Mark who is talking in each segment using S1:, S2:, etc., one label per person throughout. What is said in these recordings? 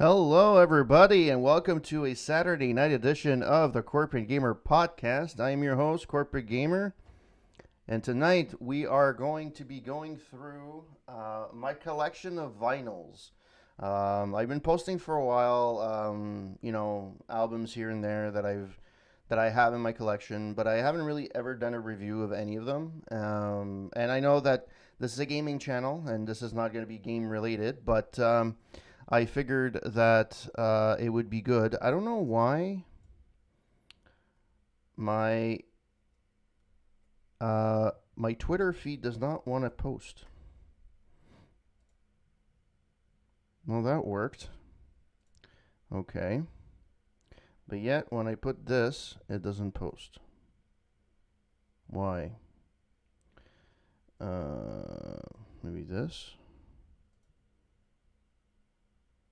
S1: Hello, everybody, and welcome to a Saturday night edition of the Corporate Gamer Podcast. I am your host, Corporate Gamer, and tonight we are going to be going through my collection of vinyls. I've been posting for a while, albums here and there that I have in my collection, but I haven't really ever done a review of any of them. And I know that this is a gaming channel, and this is not going to be game related, but I figured that it would be good. I don't know why my my Twitter feed does not want to post. Well, that worked. Okay. But yet, when I put this, it doesn't post. Why? Maybe this?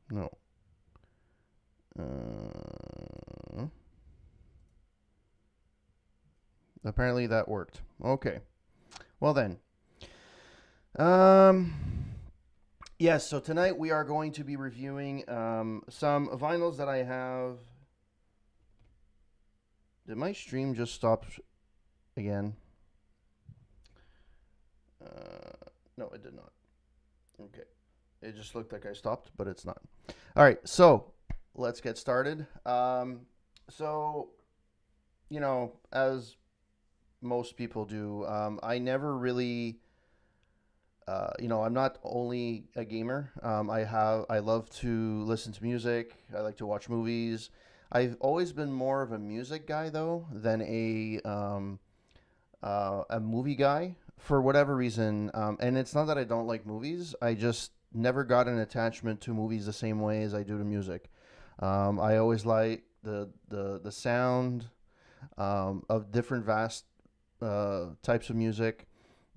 S1: No. Apparently that worked. Okay. Well then. Um. Yes. So tonight we are going to be reviewing some vinyls that I have. Did my stream just stop again? No, it did not. Okay. It just looked like I stopped, but it's not. All right. So let's get started. So, as most people do, I never really, I'm not only a gamer. I love to listen to music. I like to watch movies. I've always been more of a music guy though than a movie guy for whatever reason. And it's not that I don't like movies. I just never got an attachment to movies the same way as I do to music. I always like the sound of different vast types of music.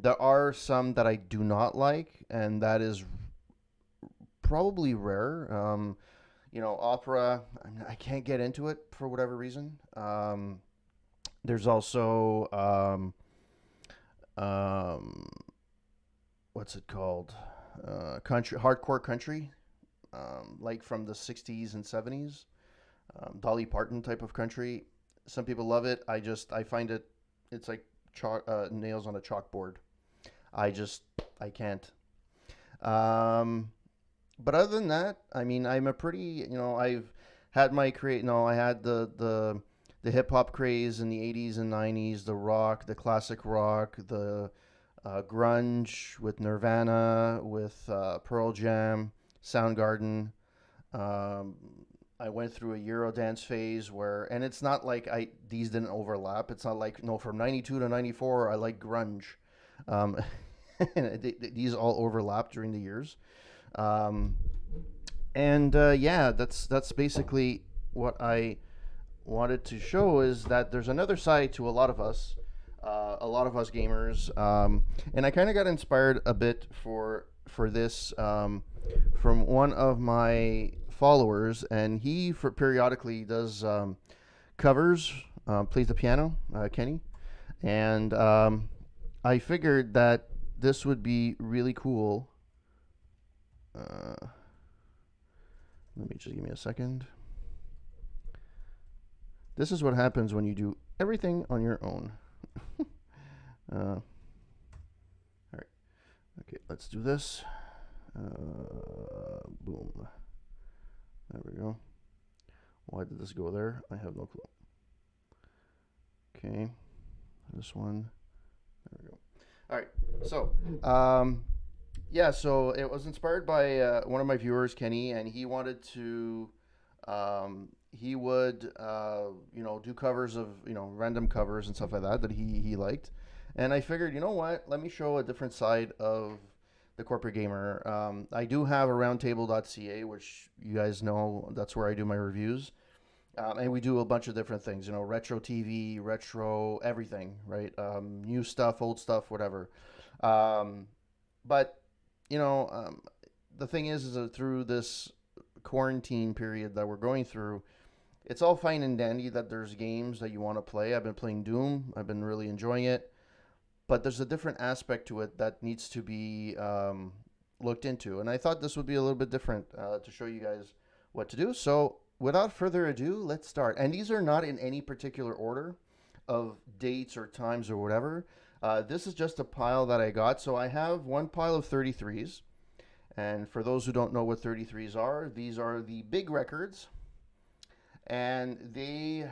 S1: There are some that I do not like, and that is probably rare. Opera. I can't get into it for whatever reason. There's also um, what's it called? Country, hardcore country, like from the '60s and '70s. Dolly Parton type of country. Some people love it. I find it's like nails on a chalkboard. I can't. Um, but other than that, I mean, I'm a pretty, I've had my create. No, I had the hip hop craze in the '80s and '90s, the rock, the classic rock, the grunge with Nirvana, with Pearl Jam, Soundgarden. Um, I went through a Eurodance phase where, and it's not like these didn't overlap. It's not like no, from '92 to '94, I like grunge. Um, these all overlapped during the years. Um, and yeah, that's basically what I wanted to show is that there's another side to a lot of us gamers, and I kind of got inspired a bit for this from one of my followers, and he for periodically does covers, plays the piano, Kenny, and I figured that this would be really cool. Uh, Let me just give me a second. This is what happens when you do everything on your own. All right. Okay, let's do this. Boom. There we go. Why did this go there? I have no clue. Okay. This one. There we go. All right. So, yeah, so it was inspired by one of my viewers, Kenny, and he wanted to he would do covers of random covers and stuff like that he liked, and I figured what, let me show a different side of the corporate gamer. I do have a roundtable.ca, which you guys know that's where I do my reviews, and we do a bunch of different things, retro TV, retro everything, right? New stuff, old stuff, whatever. um, but you know um, the thing is that through this quarantine period that we're going through, it's all fine and dandy that there's games that you want to play. I've been playing Doom. I've been really enjoying it, but there's a different aspect to it that needs to be looked into. And I thought this would be a little bit different to show you guys what to do. So, without further ado, let's start. And these are not in any particular order of dates or times or whatever. This is just a pile that I got. So, I have one pile of 33s. And for those who don't know what 33s are, these are the big records. And the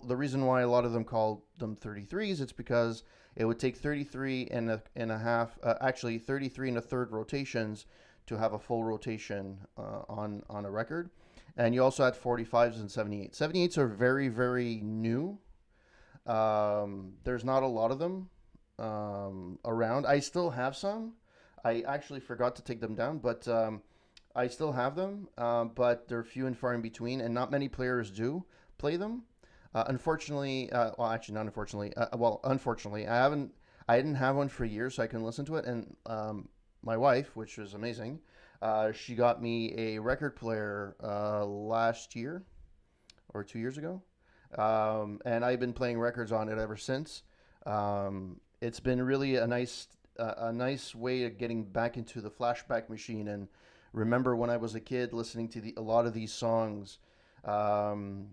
S1: reason why a lot of them call them 33s, it's because it would take 33 and a half, actually 33 and a third rotations to have a full rotation on a record. And you also had 45s and 78s. 78s are very, very new. There's not a lot of them around. I still have some. I actually forgot to take them down, but I still have them, but they're few and far in between, and not many players do play them. Unfortunately, well, actually, not unfortunately. Well, unfortunately, I didn't have one for years, so I can listen to it. And my wife, which was amazing, she got me a record player last year or 2 years ago, and I've been playing records on it ever since. It's been really a nice way of getting back into the flashback machine and remember when I was a kid listening to a lot of these songs um,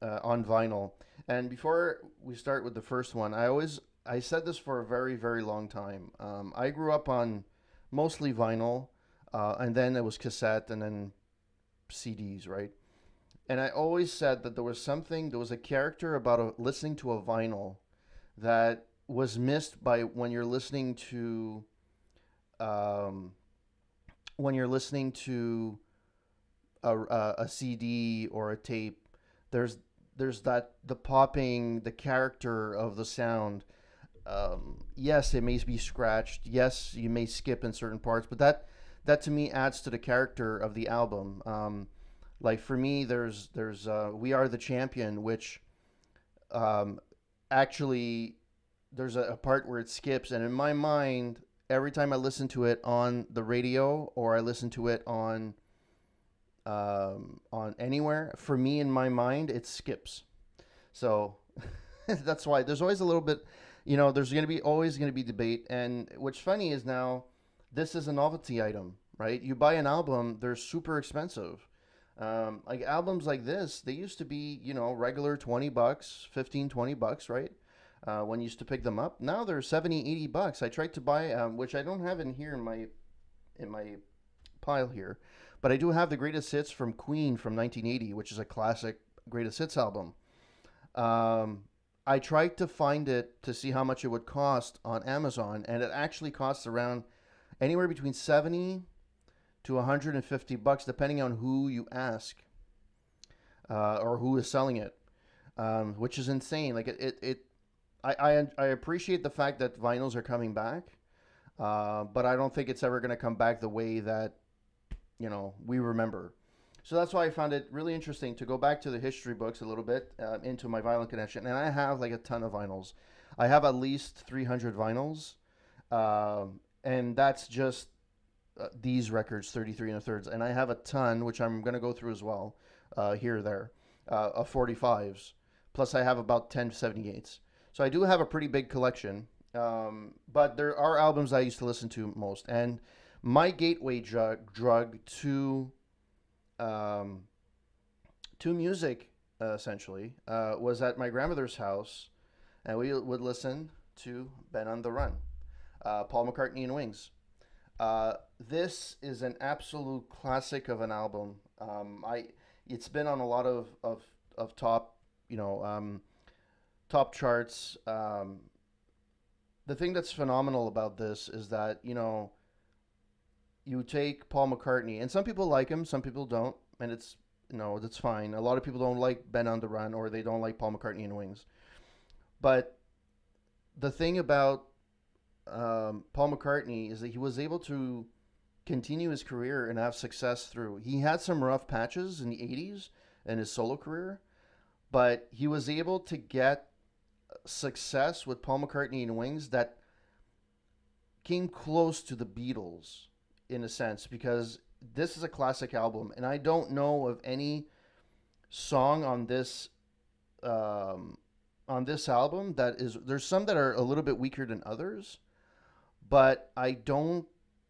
S1: on vinyl. And before we start with the first one, I said this for a very very long time. I grew up on mostly vinyl, and then it was cassette, and then CDs, right? And I always said that there was a character about listening to a vinyl that was missed by um, when you're listening to a CD or a tape. There's there's that the popping, the character of the sound. Yes, it may be scratched. Yes, you may skip in certain parts, but that to me adds to the character of the album. Like for me, there's "We Are the Champion," which um, actually there's a part where it skips, and in my mind, every time I listen to it on the radio or I listen to it on anywhere, for me in my mind, it skips. So that's why there's always a little bit, there's going to be always going to be debate. And what's funny is now this is a novelty item, right? You buy an album, they're super expensive. Like albums like this, they used to be, regular $20, 15, $20, right? When you used to pick them up. Now they're 70, $80. I tried to buy, which I don't have in here in my pile here, but I do have the greatest hits from Queen from 1980, which is a classic greatest hits album. Um, I tried to find it to see how much it would cost on Amazon, and it actually costs around anywhere between 70 to $150, depending on who you ask or who is selling it, which is insane. Like I appreciate the fact that vinyls are coming back, but I don't think it's ever going to come back the way that we remember. So that's why I found it really interesting to go back to the history books a little bit into my vinyl connection, and I have like a ton of vinyls. I have at least 300 vinyls, and that's just these records, 33 and a thirds, and I have a ton, which I'm going to go through as well, here or there, of 45s. Plus, I have about 10 78s. So I do have a pretty big collection, but there are albums I used to listen to most, and my gateway drug um, to music, essentially, was at my grandmother's house, and we would listen to Ben on the Run, Paul McCartney and Wings. This is an absolute classic of an album. It's been on a lot of top, top charts. The thing that's phenomenal about this is that you take Paul McCartney, and some people like him, some people don't, and that's fine. A lot of people don't like Ben on the Run, or they don't like Paul McCartney and Wings. But the thing about Paul McCartney is that he was able to continue his career and have success through. He had some rough patches in the 80s in his solo career, but he was able to get success with Paul McCartney and Wings that came close to the Beatles in a sense, because this is a classic album, and I don't know of any song on this album that is. There's some that are a little bit weaker than others, but I don't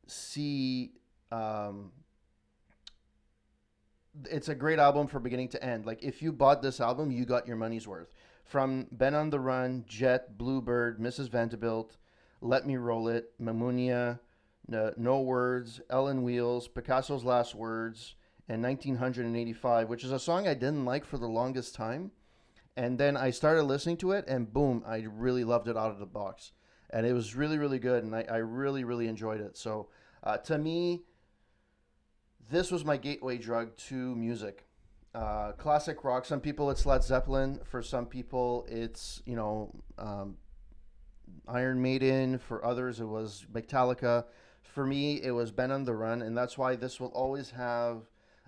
S1: see um, it's a great album from beginning to end. Like if you bought this album, you got your money's worth. From Ben on the Run, Jet, Bluebird, Mrs. Vanderbilt, Let Me Roll It, Mamunia, No Words, Ellen Wheels, Picasso's Last Words, and 1985, which is a song I didn't like for the longest time. And then I started listening to it, and boom, I really loved it out of the box. And it was really, really good, and I really, really enjoyed it. So to me, this was my gateway drug to music. Classic rock. Some people it's Led Zeppelin. For some people it's Iron Maiden. For others it was Metallica. For me it was Ben on the Run, and that's why this will always have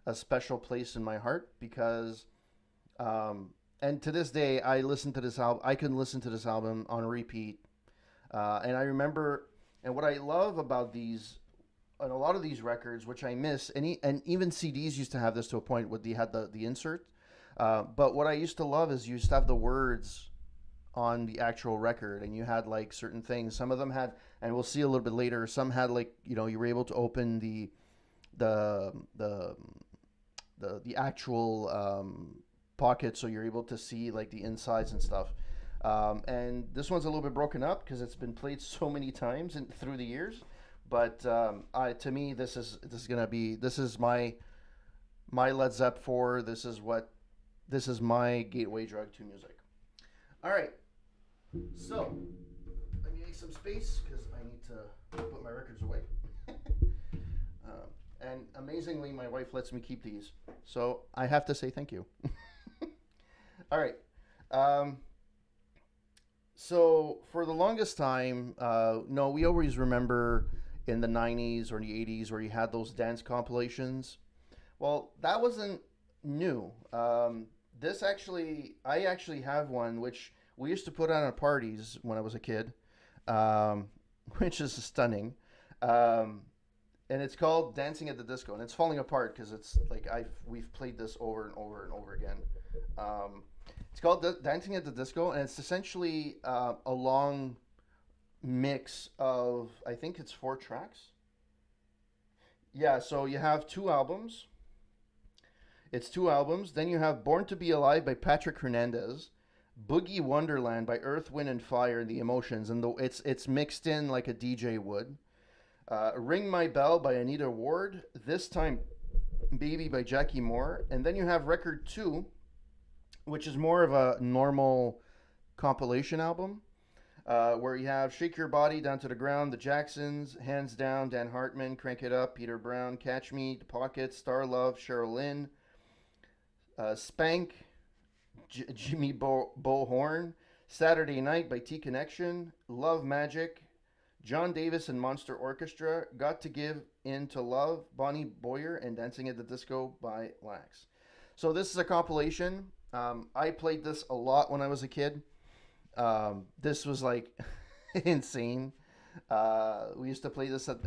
S1: a special place in my heart because and to this day I listen to this album. I can listen to this album on repeat, and I remember. And what I love about these on a lot of these records, which I miss, and even CDs used to have this to a point where they had the insert. But what I used to love is you used to have the words on the actual record, and you had like certain things. Some of them had, and we'll see a little bit later. Some had like you were able to open the the the actual pocket, so you're able to see like the insides and stuff. And this one's a little bit broken up because it's been played so many times through the years. But to me, this is my Led Zepp 4. This is my gateway drug to music. All right, so let me make some space because I need to put my records away. And amazingly, my wife lets me keep these, so I have to say thank you. All right. So for the longest time, no, we always remember in the 90s or the 80s where you had those dance compilations. Well, that wasn't new. I actually have one which we used to put on at parties when I was a kid, which is stunning. Um, and it's called Dancing at the Disco, and it's falling apart because it's like we've played this over and over and over again. It's called Dancing at the Disco, and it's essentially a long mix of I think it's 4 tracks. Yeah, so you have 2 albums. It's 2 albums. Then you have Born to Be Alive by Patrick Hernandez, Boogie Wonderland by Earth, Wind and Fire, The Emotions, and it's mixed in like a DJ would. Ring My Bell by Anita Ward. This Time Baby by Jackie Moore, and then you have record 2, which is more of a normal compilation album, where you have Shake Your Body, Down to the Ground, The Jacksons, Hands Down, Dan Hartman, Crank It Up, Peter Brown, Catch Me, The Pockets, Star Love, Cheryl Lynn, Spank, Jimmy Horn, Saturday Night by T Connection, Love Magic, John Davis and Monster Orchestra, Got to Give In to Love, Bonnie Boyer, and Dancing at the Disco by Lax. So this is a compilation. I played this a lot when I was a kid. This was like insane. We used to play this at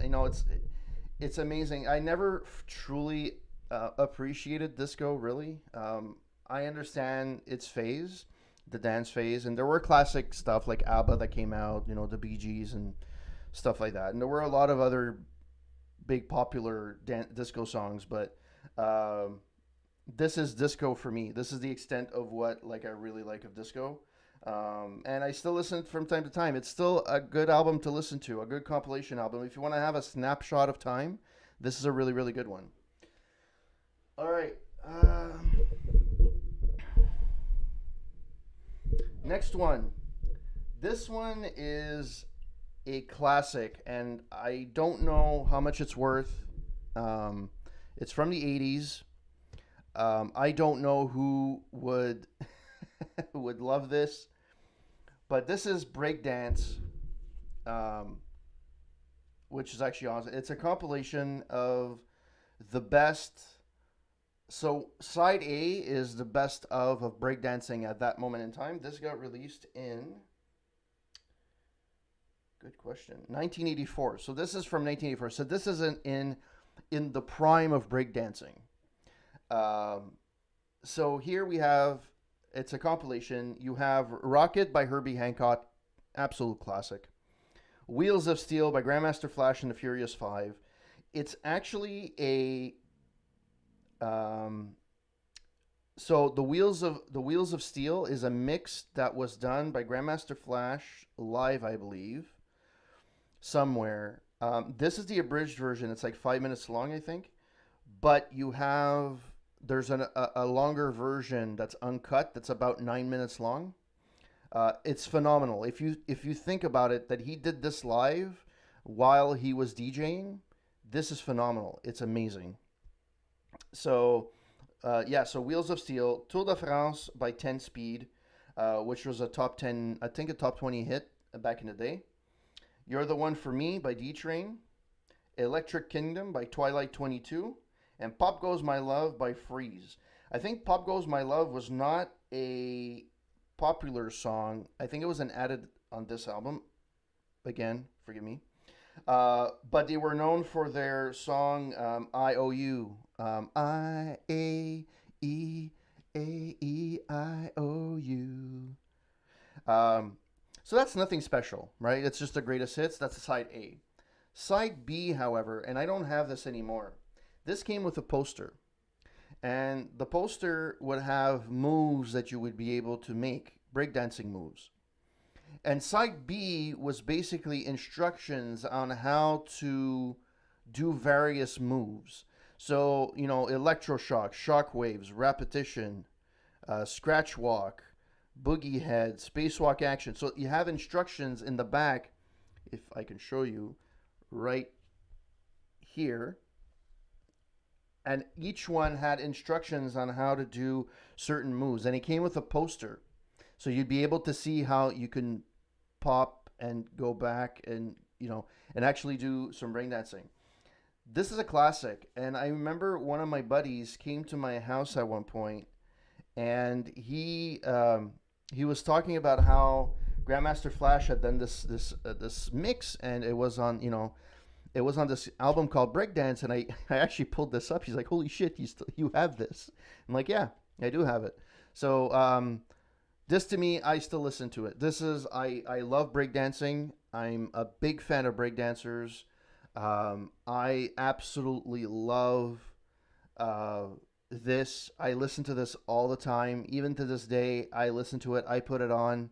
S1: it's amazing. I never truly appreciated disco really. I understand its phase, the dance phase, and there were classic stuff like ABBA that came out, the Bee Gees and stuff like that, and there were a lot of other big popular disco songs, but this is disco for me. This is the extent of what like I really like of disco. And I still listen from time to time. It's still a good album to listen to, a good compilation album. If you want to have a snapshot of time, this is a really, really good one. All right. Next one. This one is a classic, and I don't know how much it's worth. It's from the 80s. I don't know who would would love this, but this is Breakdance, which is actually awesome. It's a compilation of the best. So side A is the best of breakdancing at that moment in time. This got released in, good question, 1984. So this is from 1984. So this isn't in the prime of breakdancing. So here we have, it's a compilation. You have Rocket by Herbie Hancock, absolute classic. Wheels of Steel by Grandmaster Flash and the Furious Five. It's actually Um, so the Wheels of Steel is a mix that was done by Grandmaster Flash live, I believe, somewhere. This is the abridged version. It's like 5 minutes long, I think. But there's a longer version that's uncut that's about 9 minutes long. It's phenomenal. If you think about it, that he did this live while he was DJing, this is phenomenal. It's amazing. So yeah, so Wheels of Steel, Tour de France by 10 Speed, which was a top 10, I think a top 20 hit back in the day. You're the One for Me by D Train, Electric Kingdom by Twilight 22, and Pop Goes My Love by Freeze. I think Pop Goes My Love was not a popular song. I think it was an added on this album. Again, forgive me. But they were known for their song IOU. IAEAEIOU. Um, so that's nothing special, right? It's just the greatest hits. That's side A. Side B, however, and I don't have this anymore. This came with a poster, and the poster would have moves that you would be able to make, breakdancing moves. And side B was basically instructions on how to do various moves. So, electroshock, shock waves, repetition, scratch walk, boogie head, spacewalk action. So you have instructions in the back, if I can show you right here. And each one had instructions on how to do certain moves. And it came with a poster. So you'd be able to see how you can pop and go back and actually do some breakdancing. This is a classic, and I remember one of my buddies came to my house at one point, and he was talking about how Grandmaster Flash had done this mix, and it was on this album called Breakdance, and I I actually pulled this up. He's like, "Holy shit, you have this?" I'm like, "Yeah, I do have it." So this to me, I still listen to it. I love breakdancing. I'm a big fan of breakdancers. I absolutely love uh, this. I listen to this all the time. Even to this day, I listen to it. I put it on.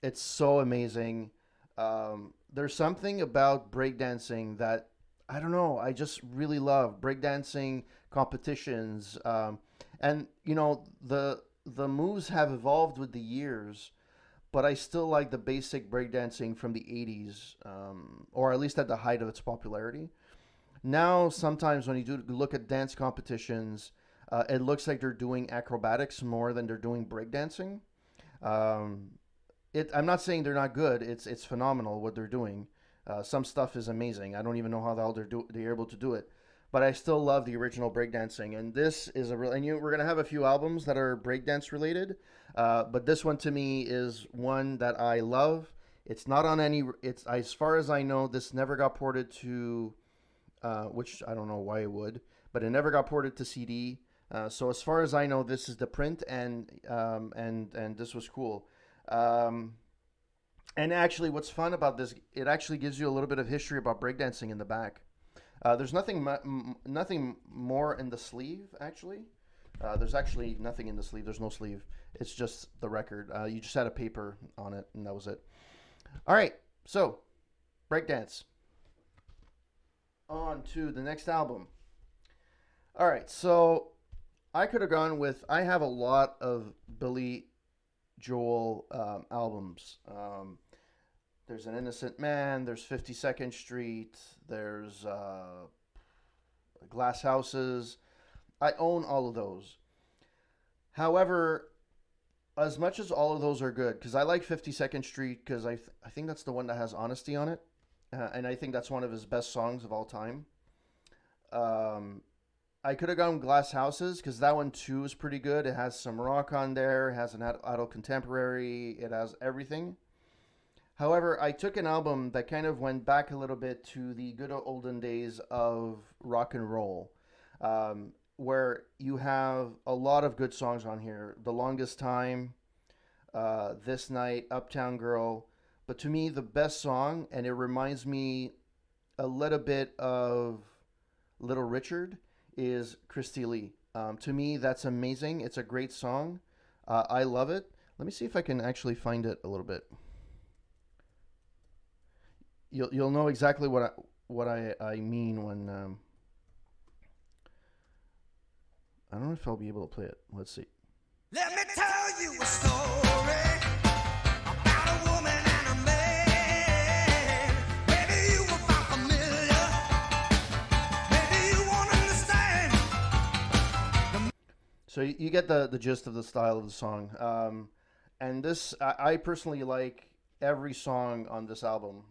S1: It's so amazing. There's something about breakdancing that I don't know. I just really love breakdancing competitions, and the moves have evolved with the years, but I still like the basic breakdancing from the '80s, or at least at the height of its popularity. Now, sometimes when you do look at dance competitions, it looks like they're doing acrobatics more than they're doing breakdancing. Um, I'm not saying they're not good. It's phenomenal what they're doing. Some stuff is amazing. I don't even know how the hell they're able to do it. But I still love the original breakdancing, and this is a real. And we're gonna have a few albums that are breakdance related, but this one to me is one that I love. It's not on any. It's as far as I know, this never got ported to, which I don't know why it would, but it never got ported to CD. So as far as I know, this is the print, and this was cool. Um, and actually, what's fun about this, it actually gives you a little bit of history about breakdancing in the back. There's nothing more in the sleeve actually. There's actually nothing in the sleeve. There's no sleeve. It's just the record. You just had a paper on it, and that was it. All right, so breakdance. On to the next album. All right, so I could have gone with. I have a lot of Billy Joel albums. There's An Innocent Man. There's 52nd Street. There's Glass Houses. I own all of those. However, as much as all of those are good, because I like 52nd Street because I think that's the one that has honesty on it, and I think that's one of his best songs of all time. Um, I could have gone Glass Houses because that one too is pretty good. It has some rock on there. It has an adult contemporary. It has everything. However, I took an album that kind of went back a little bit to the good olden days of rock and roll, where you have a lot of good songs on here. The Longest Time, This Night, Uptown Girl. But to me, the best song, and it reminds me a little bit of Little Richard, is Christy Lee. To me, that's amazing. It's a great song. I love it. Let me see if I can actually find it a little bit. You'll know exactly what I mean when I don't know if I'll be able to play it. Let's see.
S2: Let me tell you a story about a woman and a man. Maybe you will find familiar. Maybe you won't understand.
S1: So you get the gist of the style of the song. And this I personally like every song on this album.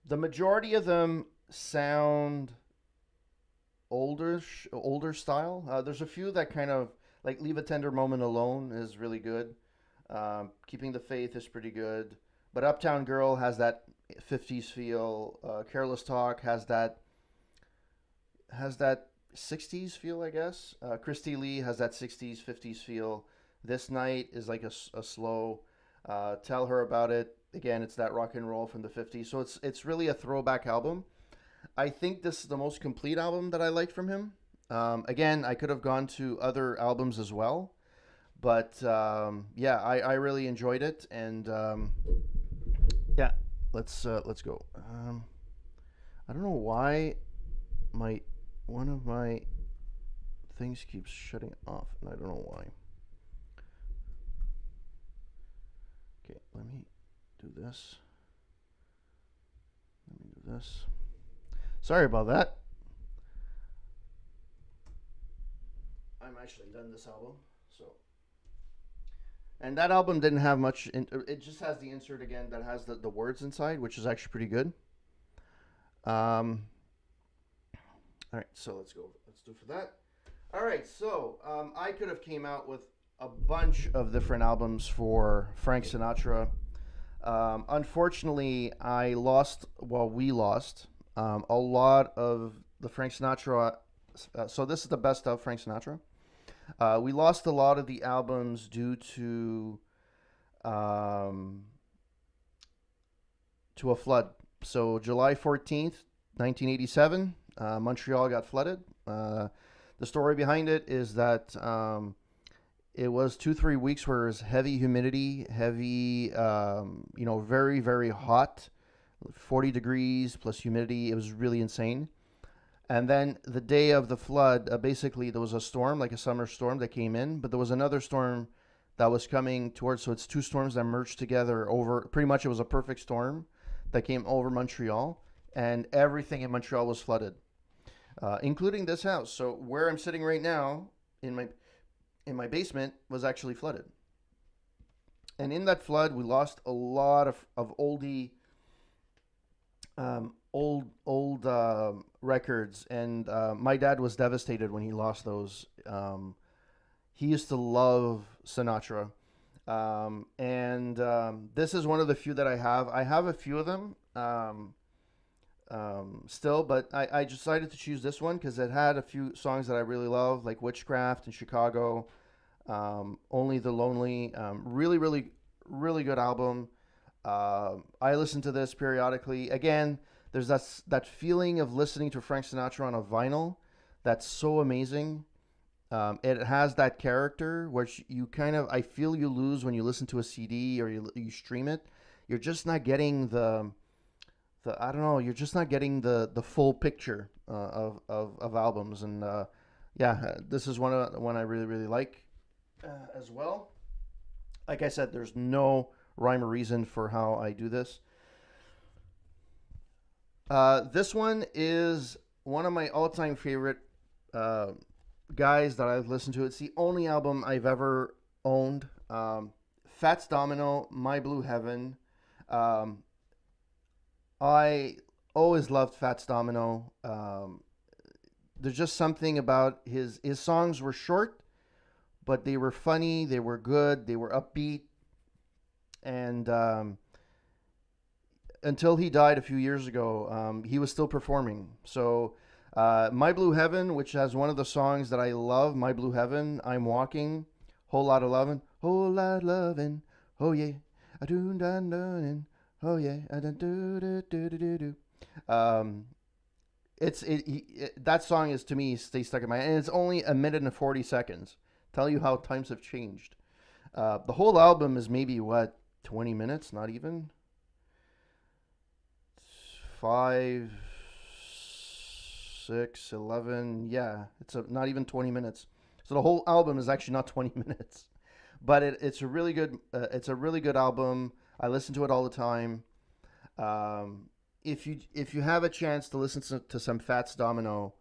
S1: The majority of them sound older style. There's a few that kind of like "Leave a Tender Moment Alone" is really good. "Keeping the Faith" is pretty good, but "Uptown Girl" has that '50s feel. "Careless Talk" has that '60s feel, I guess. Christy Lee has that '60s '50s feel. "This Night" is like a slow. "Tell Her About It" again. It's that rock and roll from the '50s. So it's really a throwback album. I think this is the most complete album that I like from him. Again, I could have gone to other albums as well, but yeah, I really enjoyed it, and yeah, let's go. I don't know why my one of my things keeps shutting off, and I don't know why. Okay, let me do this. Let me do this. Sorry about that. I'm actually done this album, so and that album didn't have much. It just has the insert again that has the words inside, which is actually pretty good. Um, all right, so let's go. Let's do for that. All right, so I could have came out with a bunch of different albums for Frank Sinatra. Unfortunately, I lost. Well, we lost a lot of the Frank Sinatra. So this is the best of Frank Sinatra. We lost a lot of the albums due um, to a flood. So July 14th, 1987, Montreal got flooded. The story behind it is that it was 2 3 weeks where it was heavy humidity, heavy, very very hot, 40 degrees plus humidity. It was really insane. And then the day of the flood, basically there was a storm, like a summer storm that came in, but there was another storm that was coming towards. So it's two storms that merged together over. Pretty much, it was a perfect storm that came over Montreal, and everything in Montreal was flooded, including this house. So where I'm sitting right now in my basement was actually flooded. And in that flood, we lost a lot of old records, and my dad was devastated when he lost those. He used to love Sinatra, and this is one of the few that I have. I have a few of them still, but I decided to choose this one because it had a few songs that I really love, like "Witchcraft" and "Chicago." "Only the Lonely." Really, really, really good album. I listen to this periodically. Again, there's that feeling of listening to Frank Sinatra on a vinyl that's so amazing. It has that character which you kind of I feel you lose when you listen to a CD or you stream it. You're just not getting the I don't know. You're just not getting the full picture of albums, and yeah, this is one I really really like as well. Like I said, there's no rhyme or reason for how I do this. This one is one of my all-time favorite uh, guys that I've listened to. It's the only album I've ever owned. Fats Domino, "My Blue Heaven." Um, I always loved Fats Domino. There's just something about his songs were short, but they were funny. They were good. They were upbeat, and until he died a few years ago, he was still performing. So, "My Blue Heaven," which has one of the songs that I love, "My Blue Heaven," "I'm Walking," "Whole Lot of Lovin'," "Whole Lot of Lovin'," "Oh Yeah," "I do done done," "Oh Yeah," "I done do do do do do do." Um, that song is to me stays stuck in my head, and it's only a minute and 40 seconds. Tell you how times have changed. The whole album is maybe what 20 minutes, not even five, 6, 11. Yeah, not even 20 minutes. So the whole album is actually not 20 minutes, but it's a really good it's a really good album. I listen to it all the time. If you have a chance to listen to some Fats Domino,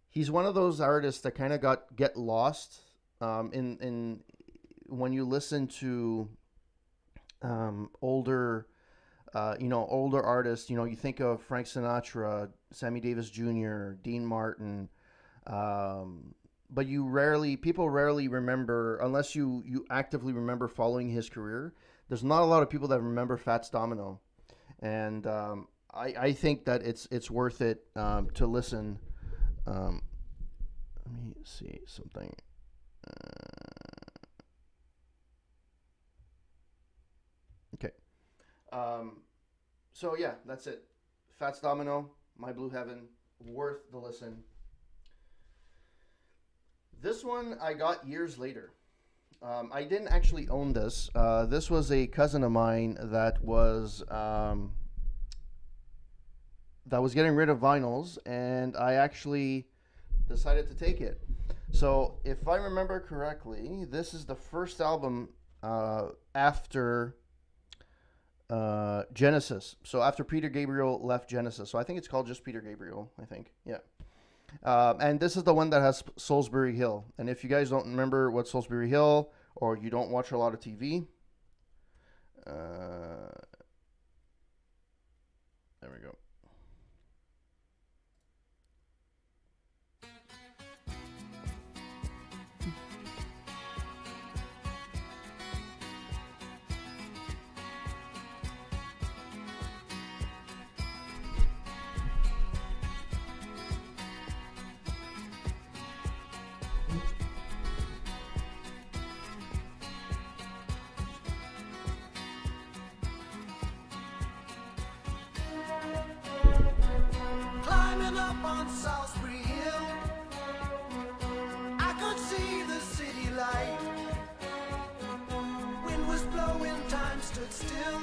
S1: he's one of those artists that kind of get lost in when you listen to older older artists. You think of Frank Sinatra, Sammy Davis Jr., Dean Martin, but people rarely remember, unless you actively remember following his career. There's not a lot of people that remember Fats Domino, and I think that it's worth it to listen. Um, Let me see something. Okay. Um, so yeah, that's it. Fats Domino, My Blue Heaven, worth the listen. This one I got years later. I didn't actually own this. This was a cousin of mine that was getting rid of vinyls, and I actually decided to take it. So, if I remember correctly, this is the first album after Genesis. So after Peter Gabriel left Genesis. So I think it's called just Peter Gabriel. I think, yeah. And this is the one that has Salisbury Hill. And if you guys don't remember what Salisbury Hill, or you don't watch a lot of TV, uh, there we go.
S2: Climbing up on Salisbury Hill, I could see the city light. Wind was blowing, time stood still.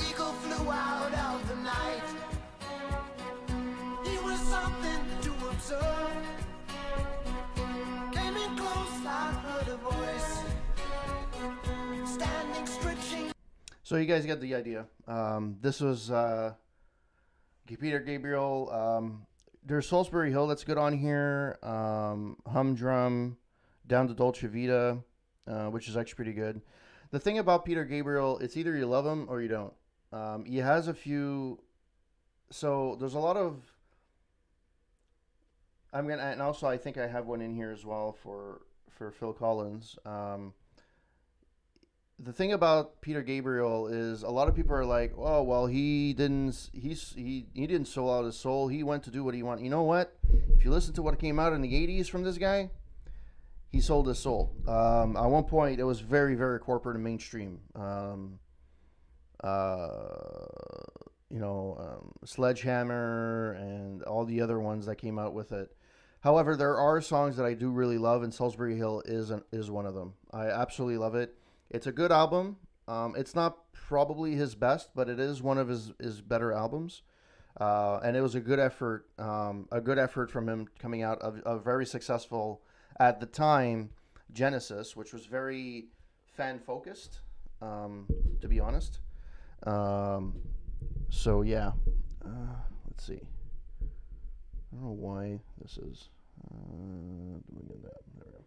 S2: Eagle flew out of the night. He was something to observe. Came in close, I heard a voice. Standing stretching.
S1: So you guys get the idea. This was Peter Gabriel. There's Salisbury Hill that's good on here. Humdrum, Down to Dolce Vita, which is actually pretty good. The thing about Peter Gabriel, it's either you love him or you don't. He has a few. So there's a lot of. And also I think I have one in here as well for Phil Collins. The thing about Peter Gabriel is a lot of people are like, oh well, he didn't sell out his soul. He went to do what he wanted. You know what? If you listen to what came out in the '80s from this guy, he sold his soul. At one point, it was very very corporate and mainstream. Uh, Sledgehammer and all the other ones that came out with it. However, there are songs that I do really love, and Salisbury Hill is one of them. I absolutely love it. It's a good album. It's not probably his best, but it is one of his better albums. And it was a good effort from him coming out of a very successful at the time Genesis, which was very fan focused, to be honest. Um, so yeah, let's see. I don't know why this is. Let me get that. There we go.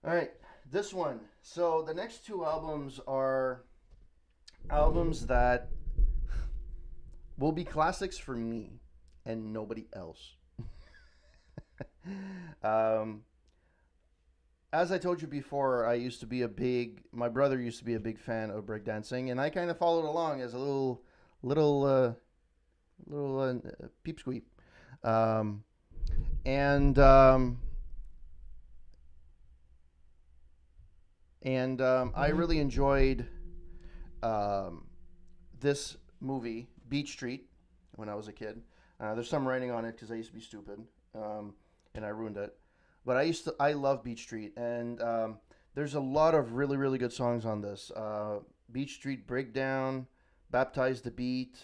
S1: All right, this one. So the next two albums are albums that will be classics for me and nobody else. um, as I told you before, my brother used to be a big fan of breakdancing, and I kind of followed along as a little peep squeak. Um, and um, I really enjoyed um, this movie, Beach Street, when I was a kid. There's some writing on it because I used to be stupid, um, and I ruined it. But I love Beach Street, and there's a lot of really, really good songs on this. Beach Street Breakdown, Baptize the Beat,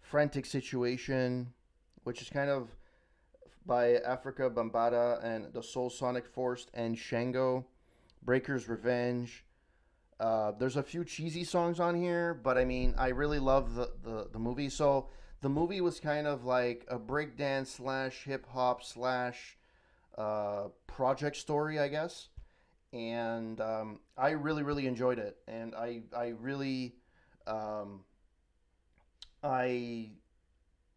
S1: Frantic Situation, which is kind of by Africa Bambata and the Soul Sonic Force and Shango, Breaker's Revenge. There's a few cheesy songs on here, but I mean, I really love the movie. So the movie was kind of like a breakdance slash hip hop slash project story, I guess. And I really, really enjoyed it. And I really, um, I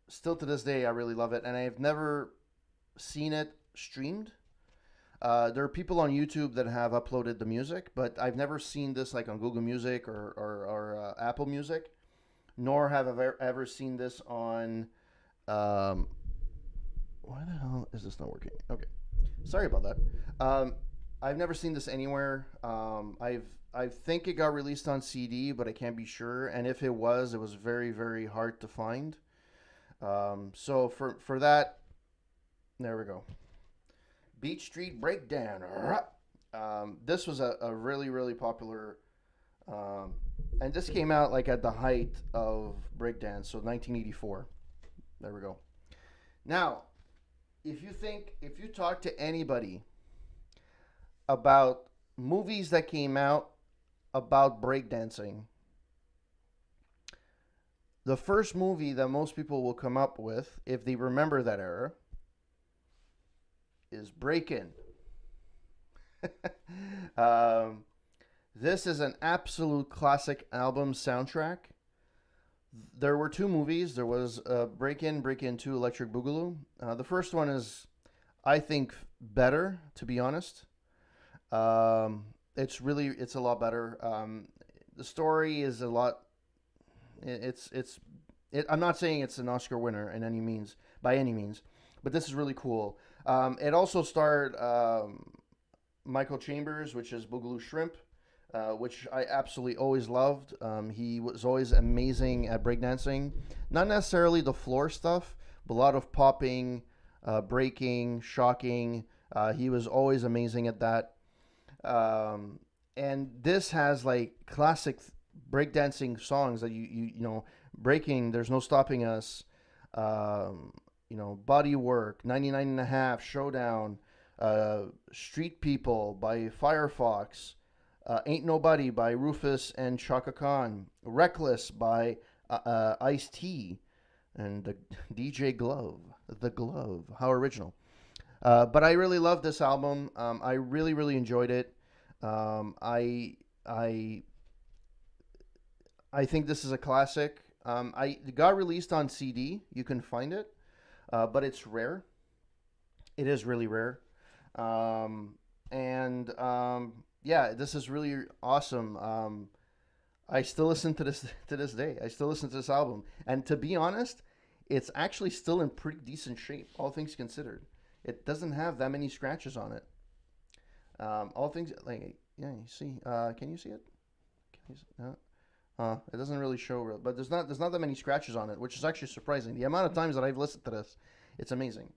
S1: still to this day, I really love it. And I've never seen it streamed. There are people on YouTube that have uploaded the music, but I've never seen this like on Google Music or Apple Music, nor have I ever seen this on. Um, why the hell is this not working? Okay, sorry about that. Um, I've never seen this anywhere. I think it got released on CD, but I can't be sure. And if it was very very hard to find. So for that, there we go. Beach Street Breakdown. This was a really, really popular, um, and this came out like at the height of breakdance, so 1984. There we go. Now, if you talk to anybody about movies that came out about breakdancing, the first movie that most people will come up with, if they remember that era, is Breakin'. um, this is an absolute classic album soundtrack. There were two movies. There was Breakin', Breakin' 2, Electric Boogaloo. The first one is, I think, better, to be honest. It's a lot better. The story is a lot. I'm not saying it's an Oscar winner in any means, by any means, but this is really cool. It also starred Michael Chambers, which is Boogaloo Shrimp, which I absolutely always loved. He was always amazing at breakdancing. Not necessarily the floor stuff, but a lot of popping, breaking, shocking. He was always amazing at that. And this has like classic breakdancing songs that you know, breaking. There's no stopping us. Um, Body Work, 99 and a half, Showdown, Street People by Firefox, Ain't Nobody by Rufus and Chaka Khan, Reckless by Ice T, and the DJ Glove, The Glove. How original. But I really love this album. I really, really enjoyed it. I I think this is a classic. It got released on CD. You can find it, but it's rare. It is really rare. And Yeah, this is really awesome. I still listen to this to this day. I still listen to this album, and to be honest, it's actually still in pretty decent shape, all things considered. It doesn't have that many scratches on it. All things like yeah, you see. Can you see it? Can you see, no? It doesn't really show real, but there's not that many scratches on it, which is actually surprising. The amount of times that I've listened to this, it's amazing.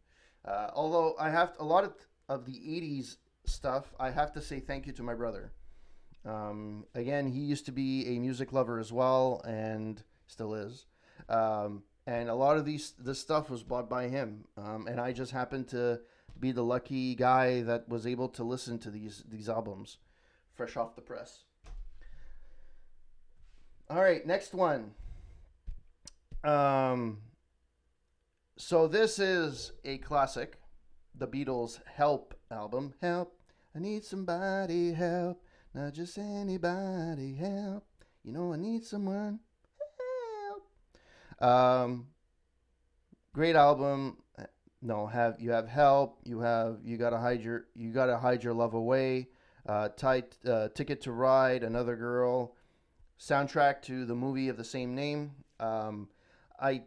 S1: Although I have a lot of the '80s stuff, I have to say thank you to my brother. Again, he used to be a music lover as well, and still is. And a lot of this stuff was bought by him, and I just happened to be the lucky guy that was able to listen to these albums, fresh off the press. All right, next one. Um, so this is a classic, the Beatles' "Help" album. Help, I need somebody help, not just anybody help. I need someone help. Great album. No, have help. You gotta hide your love away. Ticket to Ride, Another Girl, soundtrack to the movie of the same name. I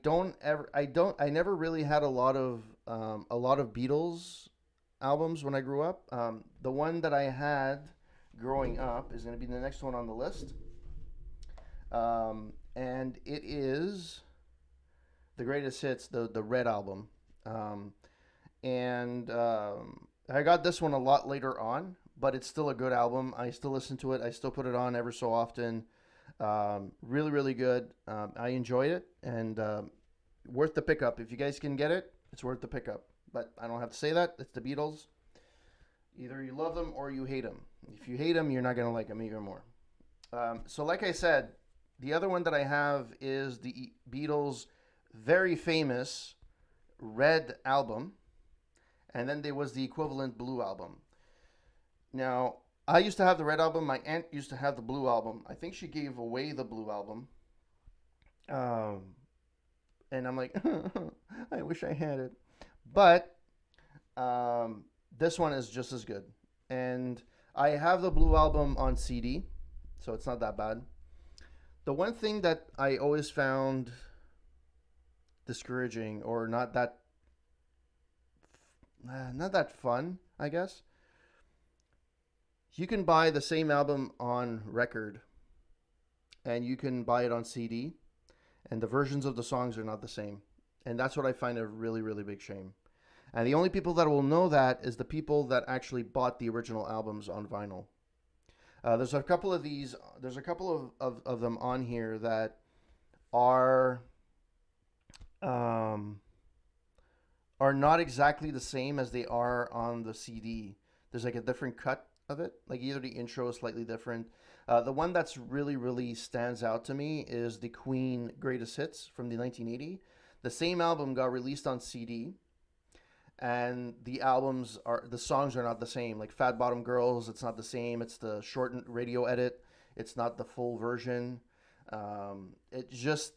S1: never really had a lot of Beatles albums when I grew up. The one that I had growing up is going to be the next one on the list, and it is the greatest hits, the Red album, um, and I got this one a lot later on, but it's still a good album. I still listen to it. I still put it on ever so often. Really, really good. I enjoyed it, and worth the pickup. If you guys can get it, it's worth the pickup. But I don't have to say that. It's the Beatles. Either you love them or you hate them. If you hate them, you're not gonna like them even more. So, like I said, the other one that I have is the Beatles' very famous Red album, and then there was the equivalent Blue album. Now, I used to have the Red album. My aunt used to have the Blue album. I think she gave away the Blue album. Um, and I'm like, I wish I had it. But um, this one is just as good. And I have the Blue album on CD, so it's not that bad. The one thing that I always found discouraging or not that fun, I guess, you can buy the same album on record and you can buy it on CD, and the versions of the songs are not the same. And that's what I find a really, really big shame. And the only people that will know that is the people that actually bought the original albums on vinyl. There's a couple of these. There's a couple of them on here that are um, are not exactly the same as they are on the CD. There's like a different cut of it. Like either the intro is slightly different. The one that's really, really stands out to me is the Queen Greatest Hits from the 1980. The same album got released on CD, and the songs are not the same. Like Fat Bottom Girls, it's not the same. It's the shortened radio edit. It's not the full version. It just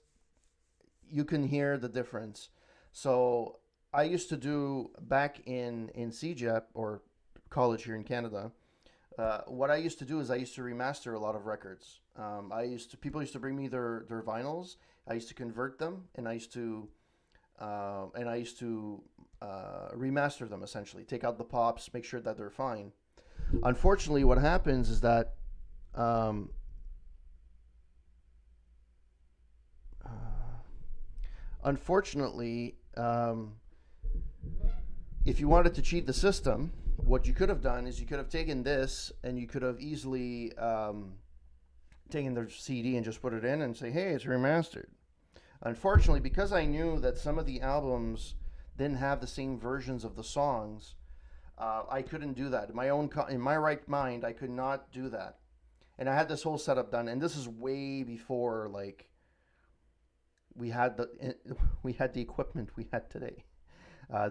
S1: you can hear the difference. So I used to do back in CJEP or college here in Canada. What I used to do is I used to remaster a lot of records. People used to bring me their vinyls. I used to convert them, and I used to remaster them essentially. Take out the pops, make sure that they're fine. Unfortunately, what happens is that um, uh, unfortunately, if you wanted to cheat the system, what you could have done is you could have taken this and you could have easily taken the CD and just put it in and say, "Hey, it's remastered." Unfortunately, because I knew that some of the albums didn't have the same versions of the songs, I couldn't do that. In my right mind, I could not do that. And I had this whole setup done, and this is way before like we had the we had the equipment we had today.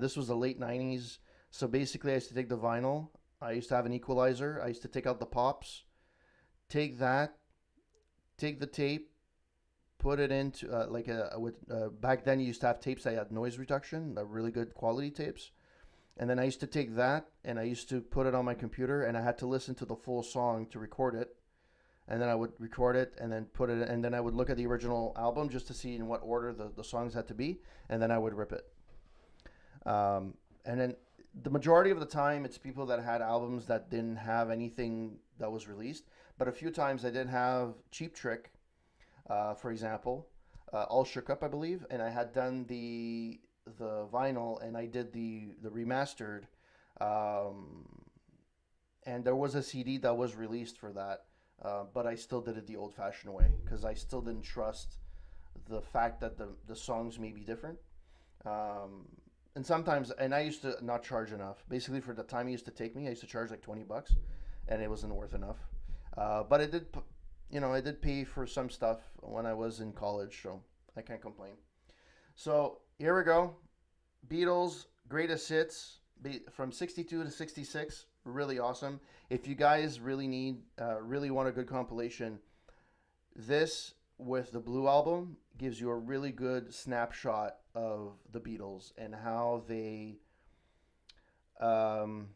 S1: This was the late '90s, so basically, I used to take the vinyl. I used to have an equalizer. I used to take out the pops, take that, take the tape, put it into back then you used to have tapes that had noise reduction, really good quality tapes. And then I used to take that and I used to put it on my computer, and I had to listen to the full song to record it. And then I would record it and then put it, and then I would look at the original album just to see in what order the songs had to be, and then I would rip it. And then the majority of the time, it's people that had albums that didn't have anything that was released. But a few times I did have Cheap Trick, for example, All Shook Up, I believe, and I had done the vinyl, and I did the remastered, um, and there was a CD that was released for that, but I still did it the old-fashioned way because I still didn't trust the fact that the songs may be different. Um, and sometimes, and I used to not charge enough. Basically, for the time it used to take me, I used to charge like $20, and it wasn't worth enough. But I did pay for some stuff when I was in college, so I can't complain. So here we go. Beatles greatest hits from 62 to 66. Really awesome. If you guys really want a good compilation, this with the Blue album gives you a really good snapshot of the Beatles and um,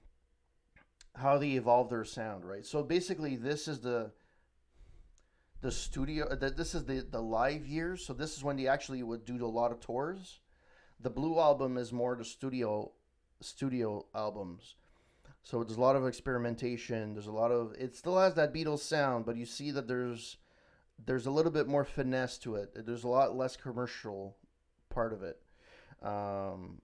S1: how they evolved their sound. Right. So basically, this is the studio. This is the live years, so this is when they actually would do a lot of tours. The Blue Album is more the studio albums. So there's a lot of experimentation. There's a lot of it still has that Beatles sound, but you see that there's a little bit more finesse to it. There's a lot less commercial part of it. Um,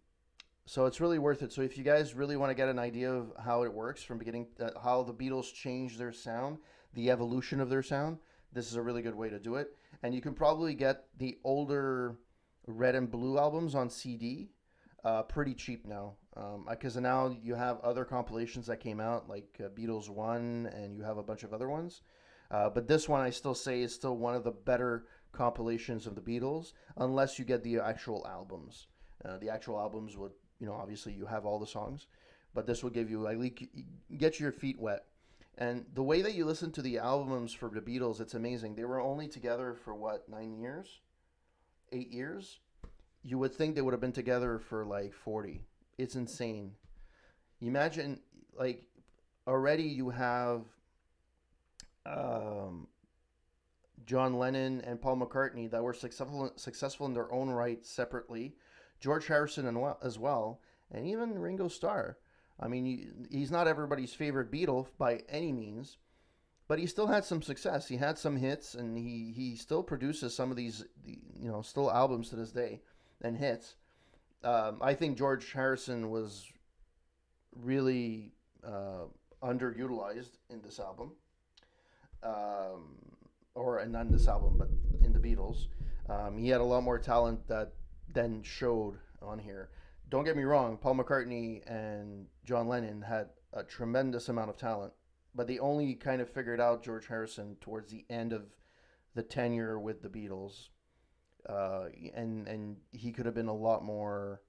S1: so it's really worth it. So if you guys really want to get an idea of how it works from beginning, how the Beatles changed their sound, the evolution of their sound, this is a really good way to do it. And you can probably get the older Red and Blue albums on CD pretty cheap now. Because now you have other compilations that came out, like Beatles 1, and you have a bunch of other ones. But this one, I still say, is still one of the better compilations of the Beatles, unless you get the actual albums. The actual albums would, obviously you have all the songs, but this will give you, like, get your feet wet. And the way that you listen to the albums for the Beatles, it's amazing. They were only together for what, 9 years? 8 years? You would think they would have been together for like 40. It's insane. You imagine, like, already you have John Lennon and Paul McCartney that were successful in their own right separately. George Harrison as well, and even Ringo Starr. I mean, he's not everybody's favorite Beatle by any means, but he still had some success. He had some hits, and he still produces some of these, still albums to this day and hits. I think George Harrison was really underutilized in this album, or not in this album, but in the Beatles. He had a lot more talent that then showed on here. Don't get me wrong, Paul McCartney and John Lennon had a tremendous amount of talent, but they only kind of figured out George Harrison towards the end of the tenure with the Beatles. And he could have been a lot more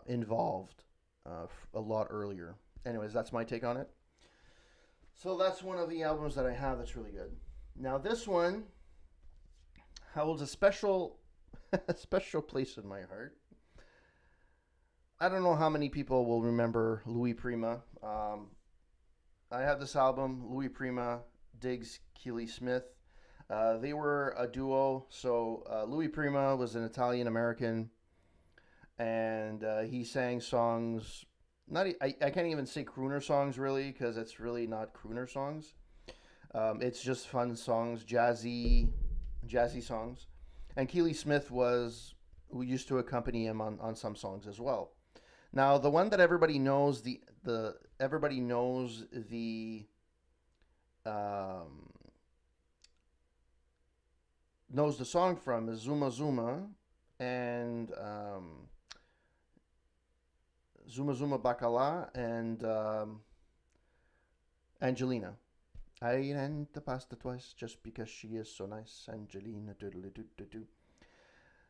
S1: involved a lot earlier. Anyways, that's my take on it. So that's one of the albums that I have that's really good. Now this one holds a special place in my heart. I don't know how many people will remember Louis Prima. I have this album, Louis Prima digs Keely Smith. They were a duo. So Louis Prima was an Italian American, and he sang songs. I can't even say crooner songs really, because it's really not crooner songs. It's just fun songs, jazzy songs. And Keely Smith who used to accompany him on some songs as well. Now the one that everybody knows knows the song from is Zuma Zuma and Zuma Zuma Bacala and Angelina. I rent the pasta twice just because she is so nice, Angelina doodly doo doo doo.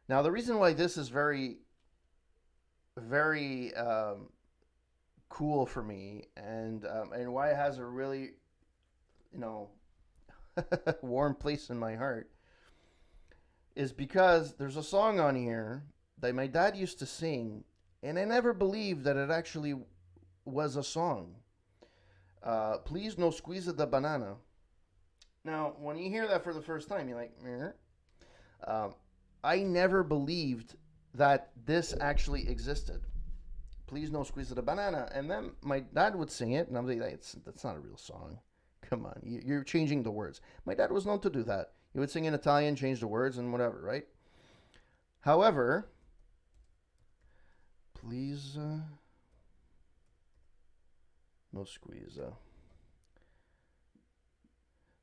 S1: Now the reason why this is very, very cool for me, and why it has a really, warm place in my heart, is because there's a song on here that my dad used to sing, and I never believed that it actually was a song. Please no squeeze of the banana. Now, when you hear that for the first time, you're like, I never believed that this actually existed. Please no squeeze of the banana. And then my dad would sing it, and I'm like, that's not a real song. Come on, you're changing the words. My dad was known to do that. He would sing in Italian, change the words, and whatever, right? However, please no squeeze.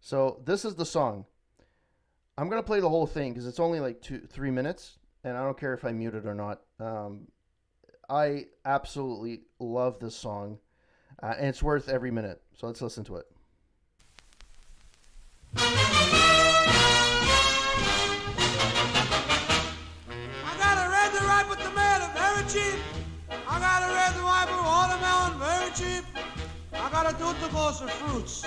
S1: So this is the song. I'm going to play the whole thing because it's only like 2-3 minutes, and I don't care if I mute it or not. I absolutely love this song, and it's worth every minute. So let's listen to it.
S2: I got a red the ripe with tomato, very cheap. I got a red the ripe with watermelon, very cheap. I got a tutti of fruits.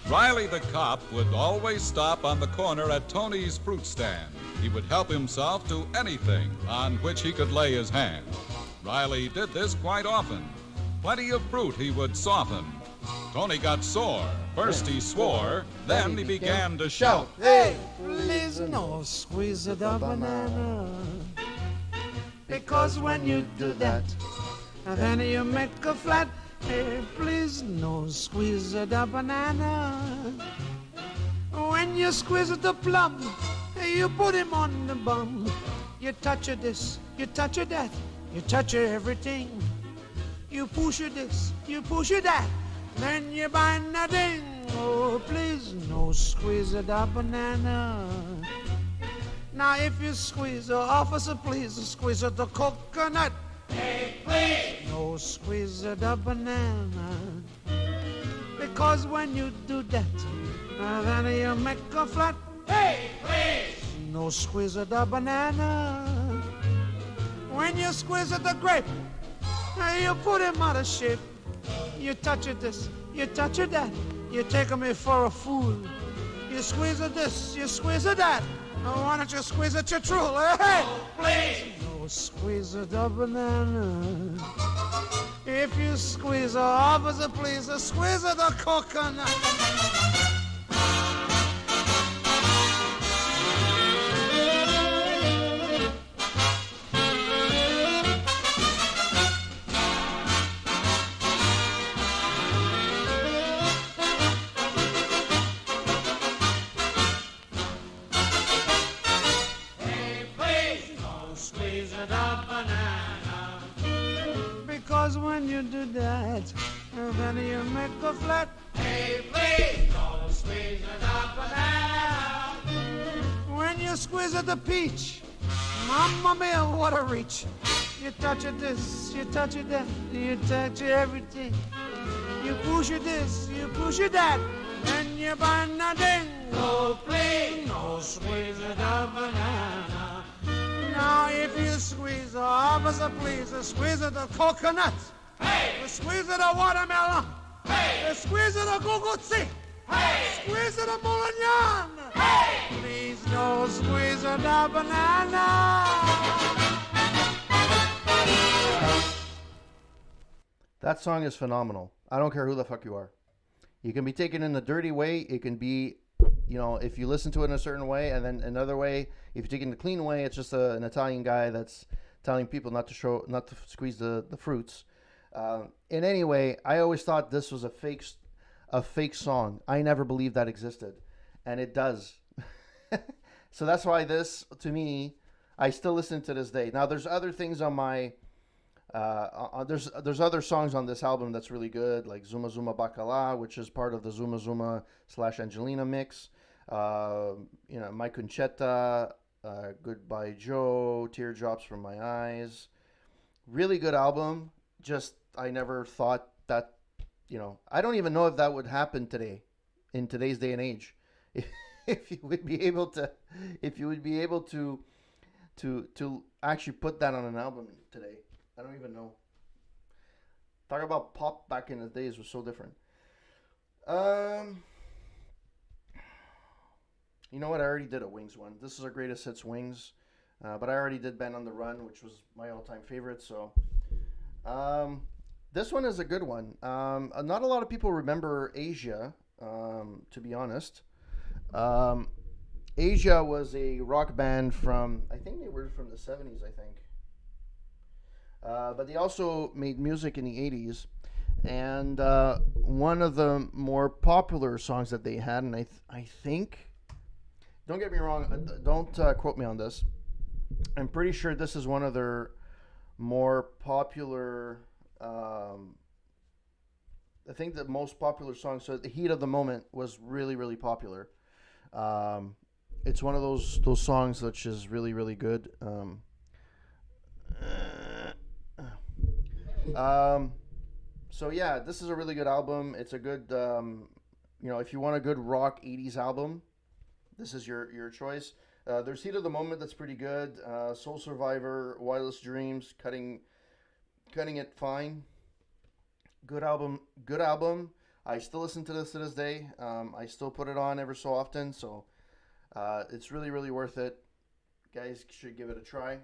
S3: Riley the cop would always stop on the corner at Tony's fruit stand. He would help himself to anything on which he could lay his hand. Riley did this quite often. Plenty of fruit he would soften. Tony got sore First he swore, then he began to shout.
S2: Hey, please no squeeze the banana. Because when you do that, then you make a flat. Hey, please no squeeze the banana. When you squeeze the plum, you put him on the bum. You touch it this, you touch it that, you touch it everything. You push it this, you push it that, then you buy nothing. Oh, please no squeeze the banana. Now if you squeeze the officer, please squeeze the coconut. Hey, please! No squeeze the banana. Because when you do that, then you make a flat. Hey, please! No squeeze the banana. When you squeeze the grape, you put him out of shape. You touch it this, you touch it that, you take me for a fool. You squeeze it this, you squeeze it that. Why don't you squeeze it your true? Hey, please! No squeeze the banana. If you squeeze the officer, please squeeze the coconut. Because when you do that, then you make a flat. Hey, please don't squeeze the banana. When you squeeze the peach, mamma mia, what a reach. You touch it this, you touch it that, you touch everything. You push it this, you push it that, and you buy nothing. Oh, please, no squeeze the banana. Now if you squeeze the officer, please squeeze the coconut. Hey! Squeeze the watermelon. Hey! Squeeze the guguzi. Hey! Squeeze the moulignon. Hey! Please no squeeze the banana.
S1: That song is phenomenal. I don't care who the fuck you are. You can be taken in a dirty way. It can be, you know, if you listen to it in a certain way, and then another way, if you take it in the clean way, it's just an Italian guy that's telling people not to squeeze the fruits. In any way, I always thought this was a fake song. I never believed that existed, and it does. So that's why this, to me, I still listen to this day. Now, there's other things on my there's other songs on this album that's really good, like Zuma Zuma Bacala, which is part of the Zuma Zuma / Angelina mix. You know, My Conchetta, Goodbye Joe, Teardrops from My Eyes. Really good album. Just, I never thought that, you know, I don't even know if that would happen today, in today's day and age. If you would be able to actually put that on an album today. I don't even know. Talk about pop back in the days was so different. You know what? I already did a Wings one. This is our greatest hits, Wings. But I already did Band on the Run, which was my all-time favorite. So this one is a good one. Not a lot of people remember Asia, to be honest. Asia was a rock band from, I think they were from the 70s, I think. But they also made music in the 80s. And one of the more popular songs that they had, and I think, don't get me wrong, don't quote me on this. I'm pretty sure this is one of their more popular, I think the most popular song. So The Heat of the Moment was really, really popular. It's one of those songs which is really, really good. So yeah, this is a really good album. It's a good, you know, if you want a good rock 80s album, this is your choice. There's Heat of the Moment, that's pretty good. Soul Survivor, Wildest Dreams, Cutting It Fine. Good album. I still listen to this day. I still put it on ever so often, so it's really, really worth it. Guys should give it a try.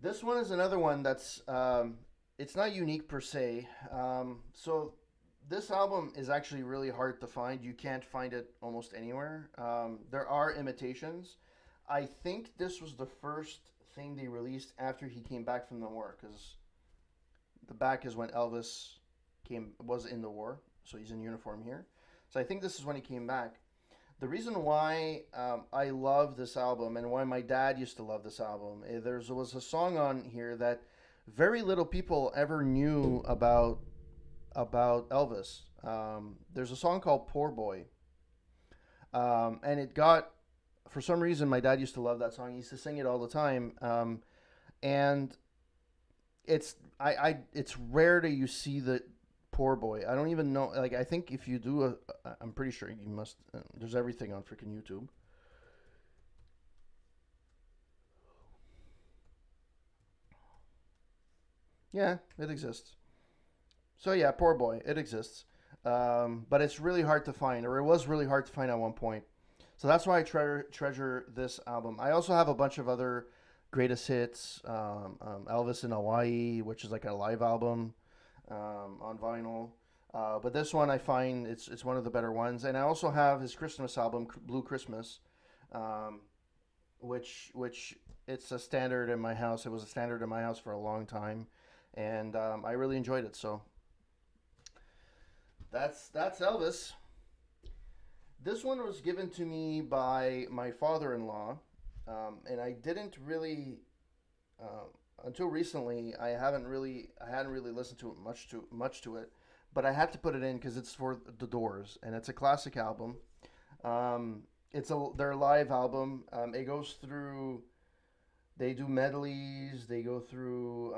S1: This one is another one that's, it's not unique per se. So this album is actually really hard to find. You can't find it almost anywhere. There are imitations. I think this was the first thing they released after he came back from the war, because the back is when Elvis was in the war, so he's in uniform here. So I think this is when he came back. The reason why I love this album and why my dad used to love this album, there was a song on here that very little people ever knew about Elvis. There's a song called "Poor Boy," and it got, for some reason, my dad used to love that song. He used to sing it all the time, and it's rare that you see the "Poor Boy." I don't even know. Like, I think if you do I'm pretty sure you must. There's everything on freaking YouTube. Yeah, it exists. So yeah, "Poor Boy," it exists, but it's really hard to find, or it was really hard to find at one point. So that's why I treasure this album. I also have a bunch of other greatest hits. Elvis in Hawaii, which is like a live album on vinyl. But this one I find it's one of the better ones. And I also have his Christmas album, Blue Christmas, um, which it's a standard in my house. It was a standard in my house for a long time, and I really enjoyed it. So that's Elvis. This one was given to me by my father-in-law, and I didn't really uh, until recently. I hadn't really listened to it much to it, but I had to put it in because it's for the Doors, and it's a classic album. It's their live album. It goes through. They do medleys. They go through.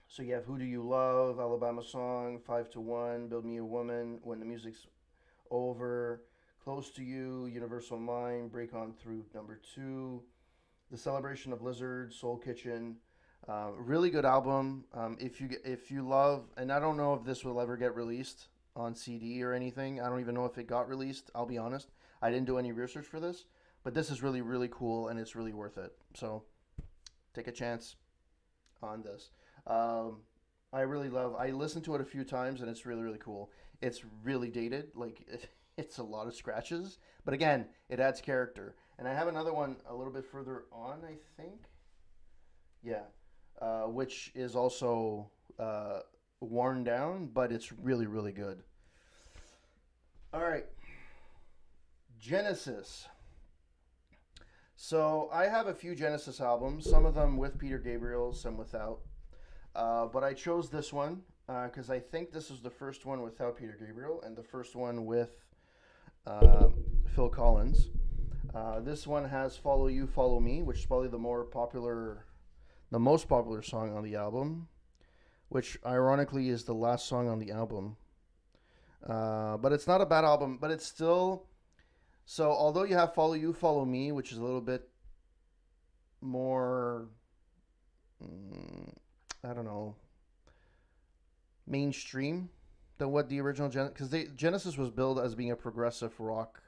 S1: So you have "Who Do You Love," Alabama Song, "Five to One," "Build Me a Woman," "When the Music's Over," "Close to You," "Universal Mind," "Break On Through" #2, "The Celebration of Lizards," "Soul Kitchen." Really good album. If you love, and I don't know if this will ever get released on CD or anything. I don't even know if it got released. I'll be honest. I didn't do any research for this, but this is really really cool and it's really worth it. So take a chance on this. Um, I really love. I listened to it a few times and it's really really cool. It's really dated. Like it's a lot of scratches, but again, it adds character. And I have another one a little bit further on. I think. Yeah, which is also worn down, but it's really, really good. All right, Genesis. So I have a few Genesis albums, some of them with Peter Gabriel, some without. But I chose this one because I think this is the first one without Peter Gabriel and the first one with uh, Phil Collins. This one has "Follow You, Follow Me," which is probably the most popular song on the album, which ironically is the last song on the album. But it's not a bad album, but it's still. So, although you have "Follow You, Follow Me," which is a little bit more, mm, I don't know, mainstream than what the original because Genesis was billed as being a progressive rock,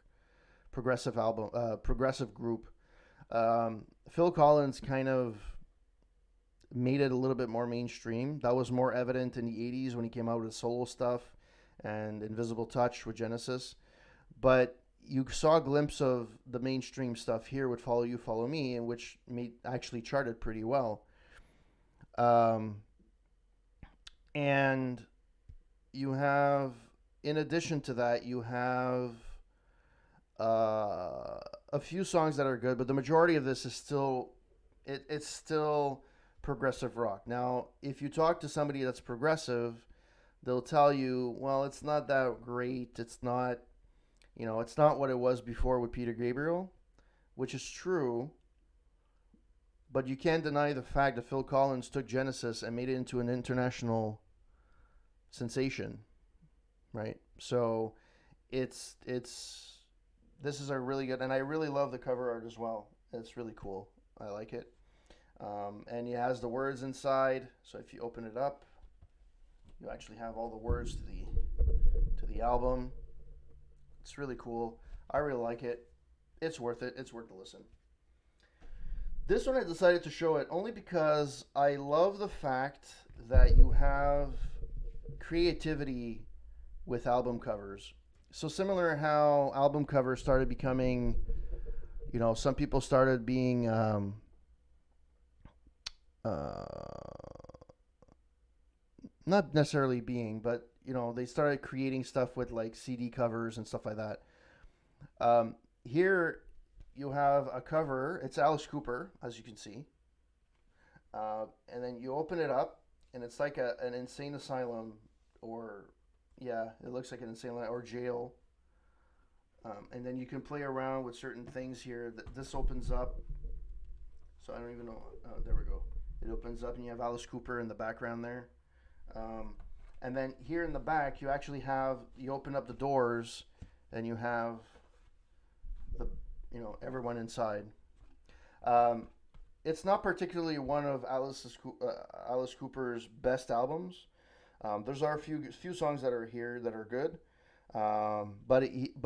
S1: progressive album, progressive group. Phil Collins kind of made it a little bit more mainstream. That was more evident in the 80s when he came out with solo stuff and Invisible Touch with Genesis. But you saw a glimpse of the mainstream stuff here with "Follow You, Follow Me," and which actually charted pretty well. Um, and you have, in addition to that, you have a few songs that are good, but the majority of this is still, it's still progressive rock. Now, if you talk to somebody that's progressive, they'll tell you, well, it's not that great. It's not, it's not what it was before with Peter Gabriel, which is true. But you can't deny the fact that Phil Collins took Genesis and made it into an international sensation, right? So it's this is a really good, and I really love the cover art as well. It's really cool. I like it. And it has the words inside. So if you open it up, you actually have all the words to the album. It's really cool. I really like it. It's worth it. It's worth the listen. This one I decided to show it only because I love the fact that you have creativity with album covers. So similar how album covers started becoming, some people started being uh, not necessarily being, but they started creating stuff with like CD covers and stuff like that. Here you have a cover. It's Alice Cooper, as you can see, and then you open it up, and it's like an insane asylum, or yeah, it looks like an insane asylum or jail. And then you can play around with certain things here. This opens up, so I don't even know. There we go. It opens up, and you have Alice Cooper in the background there. And then here in the back, you actually you open up the doors, and you have everyone inside. It's not particularly one of Alice Cooper's best albums. There's are a few songs that are here that are good, but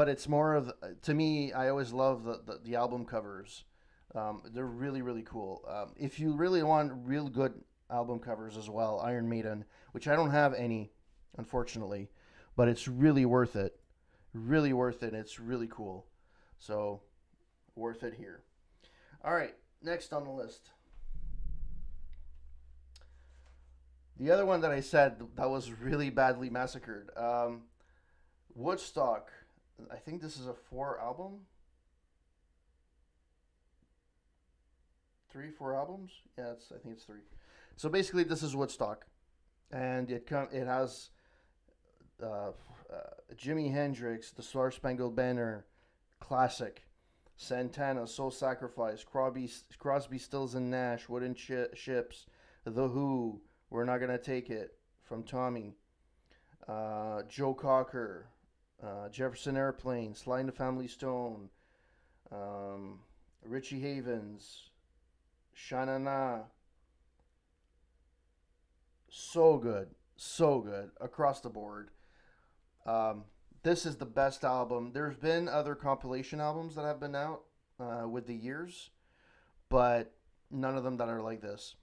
S1: it's more of, to me, I always love the album covers. They're really really cool. If you really want real good album covers as well, Iron Maiden, which I don't have any, unfortunately, but it's really worth it. Really worth it. It's really cool. So, worth it here. All right, next on the list. The other one that I said that was really badly massacred. Woodstock. I think this is a 4 album. 4 albums? Yeah, I think it's 3. So basically, this is Woodstock, and it has Jimi Hendrix, The Star Spangled Banner, classic, Santana, Soul Sacrifice, Crosby, Stills and Nash, Wooden Ships, The Who, We're Not Gonna Take It, from Tommy, Joe Cocker, Jefferson Airplane, Sly and the Family Stone, Richie Havens, Sha Na Na. So good across the board. This is the best album. There's been other compilation albums that have been out with the years, but none of them that are like this,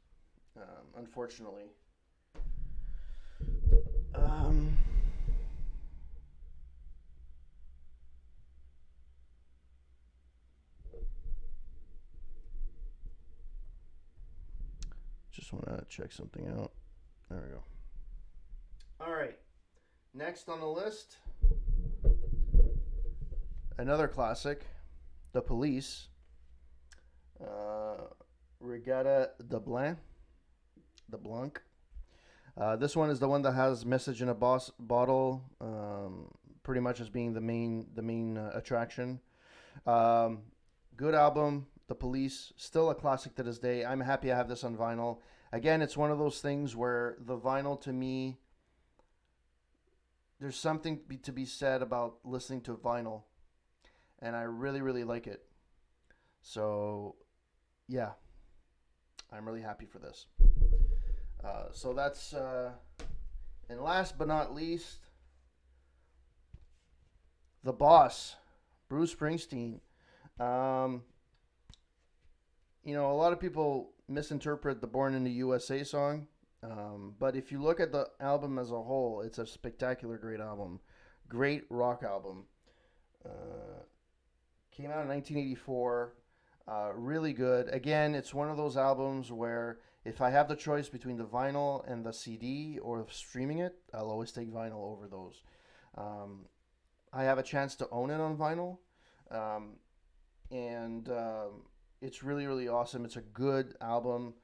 S1: unfortunately. Just want to check something out. There we go. All right. Next on the list, another classic, The Police, Regatta de Blanc. This one is the one that has Message in a Bottle, pretty much as being the main attraction. Good album, The Police, still a classic to this day. I'm happy I have this on vinyl. Again, it's one of those things where the vinyl, to me, there's something to be said about listening to vinyl, and I really, really like it. So, yeah, I'm really happy for this. So that's, and last but not least, The Boss, Bruce Springsteen. A lot of people misinterpret the Born in the USA song, but if you look at the album as a whole, it's a spectacular, great album. Great rock album. Came out in 1984. Really good. Again, it's one of those albums where if I have the choice between the vinyl and the CD or streaming it, I'll always take vinyl over those. I have a chance to own it on vinyl, and it's really, really awesome. It's a good album.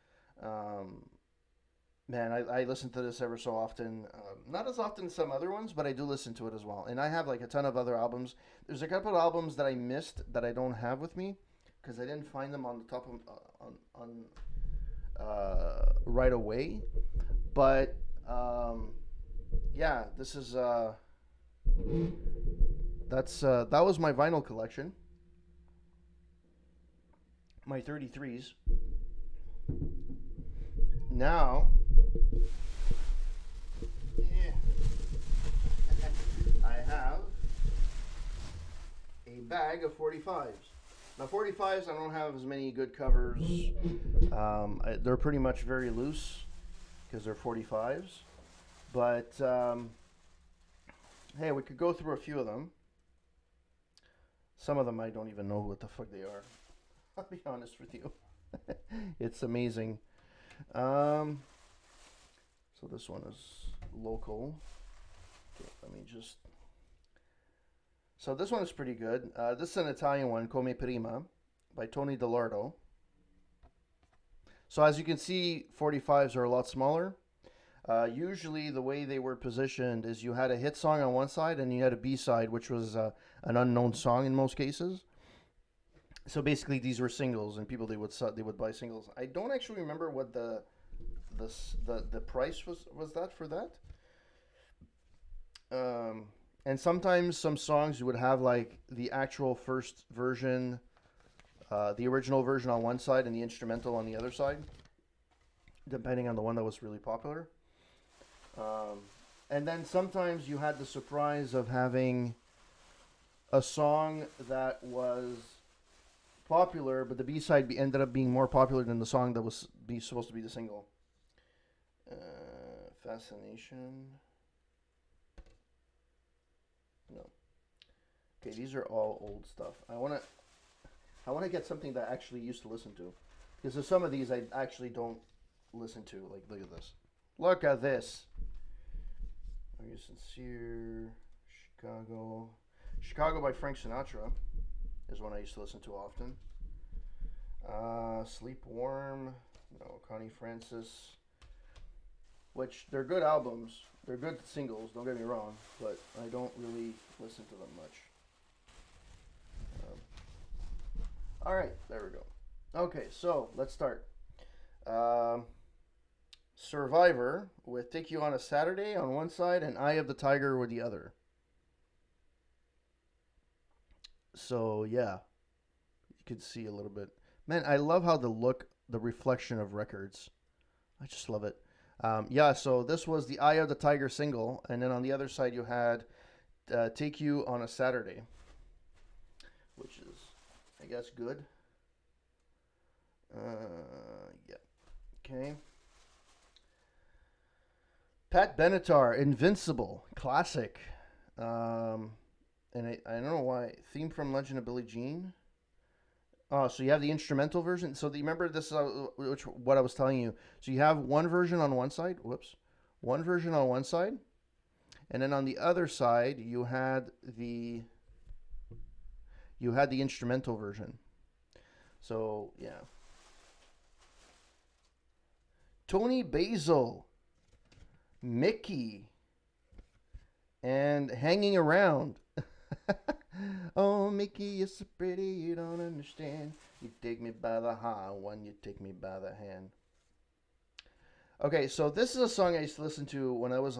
S1: Man, I listen to this ever so often. Not as often as some other ones, but I do listen to it as well. And I have like a ton of other albums. There's a couple of albums that I missed that I don't have with me because I didn't find them on the top of right away. But yeah, this is that was my vinyl collection. My 33s. Now, I have a bag of 45s. Now, 45s, I don't have as many good covers. They're pretty much very loose because they're 45s. But Hey, we could go through a few of them. Some of them I don't even know what the fuck they are. I'll be honest with you. It's amazing. So this one is local. Okay, let me just. So this one is pretty good. This is an Italian one, Come Prima, by Tony Dellardo. So as you can see, 45s are a lot smaller. Usually the way they were positioned is you had a hit song on one side and you had a B-side, which was an unknown song in most cases. So basically these were singles, and people they would buy singles. I don't actually remember what the price was that for that. And sometimes some songs you would have like the actual first version, the original version on one side and the instrumental on the other side, depending on the one that was really popular. And then sometimes you had the surprise of having a song that was popular, but the B-side ended up being more popular than the song that was supposed to be the single. Fascination. No. Okay, these are all old stuff. I wanna get something that I actually used to listen to, because there's some of these I actually don't listen to. Like, look at this. Look at this. Are You Sincere? Chicago. Chicago by Frank Sinatra is one I used to listen to often. Sleep Warm. No, Connie Francis. Which, they're good albums. They're good singles, don't get me wrong, but I don't really listen to them much. Alright, there we go. Okay, so let's start. Survivor with Take You on a Saturday on one side and Eye of the Tiger with the other. So yeah, you could see a little bit. Man, I love how the reflection of records. I just love it. Yeah, so this was the Eye of the Tiger single, and then on the other side you had Take You on a Saturday, which is, I guess, good. Yeah. Okay. Pat Benatar, Invincible, classic. And I don't know why. Theme from Legend of Billie Jean. Oh, so you have the instrumental version. So you remember this is what I was telling you. So you have one version on one side. Whoops. One version on one side. And then on the other side, you had the instrumental version. So, yeah. Tony Basil, Mickey, and Hanging Around. Oh, Mickey, you're so pretty, you don't understand. You take me by the hand when you take me by the hand. Okay, so this is a song I used to listen to when I was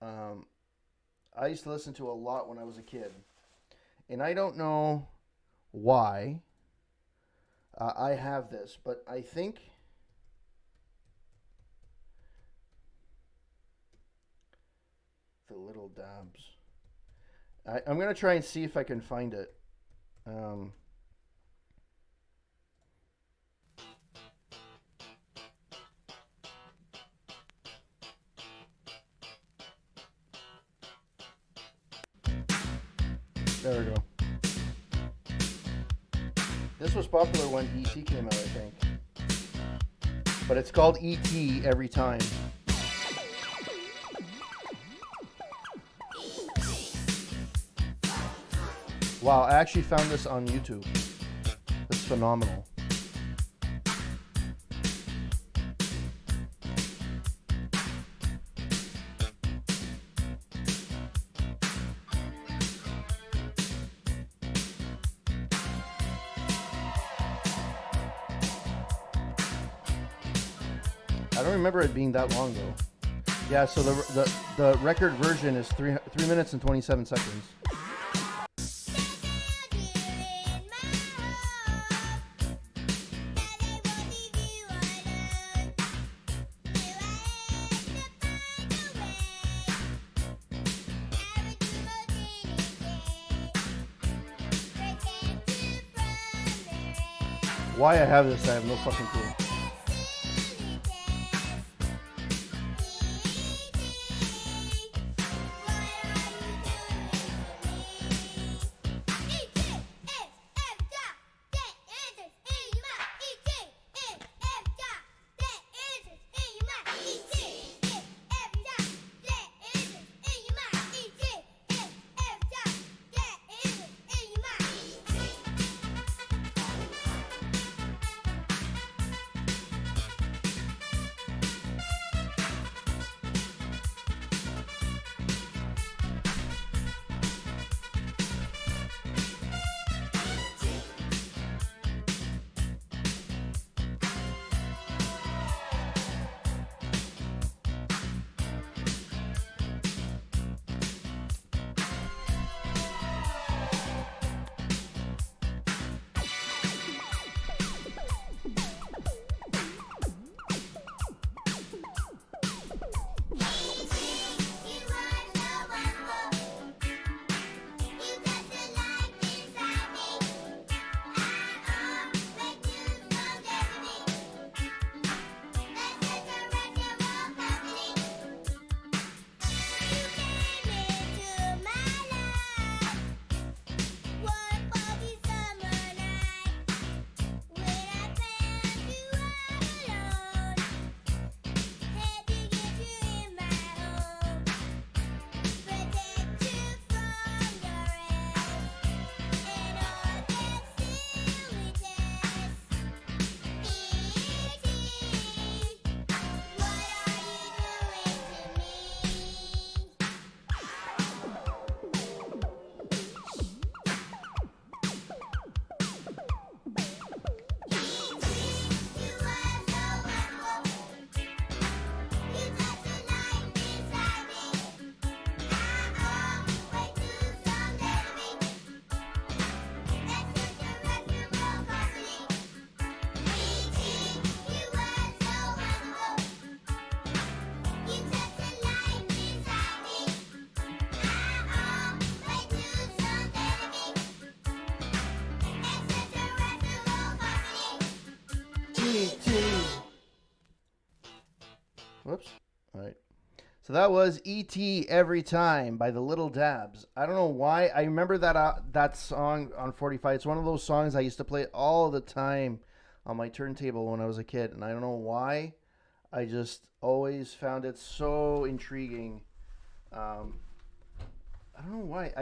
S1: I used to listen to a lot when I was a kid. And I don't know why I have this, but I think the Little Dabs. I'm going to try and see if I can find it. There we go. This was popular when E.T. came out, I think. But it's called E.T. every time. Wow, I actually found this on YouTube. It's phenomenal. I don't remember it being that long though. Yeah, so the record version is 3 minutes and 27 seconds. Why I have this, I have no fucking clue. So that was E.T. Every Time by the Little Dabs. I don't know why. I remember that song on 45. It's one of those songs I used to play all the time on my turntable when I was a kid. And I don't know why. I just always found it so intriguing. I don't know why.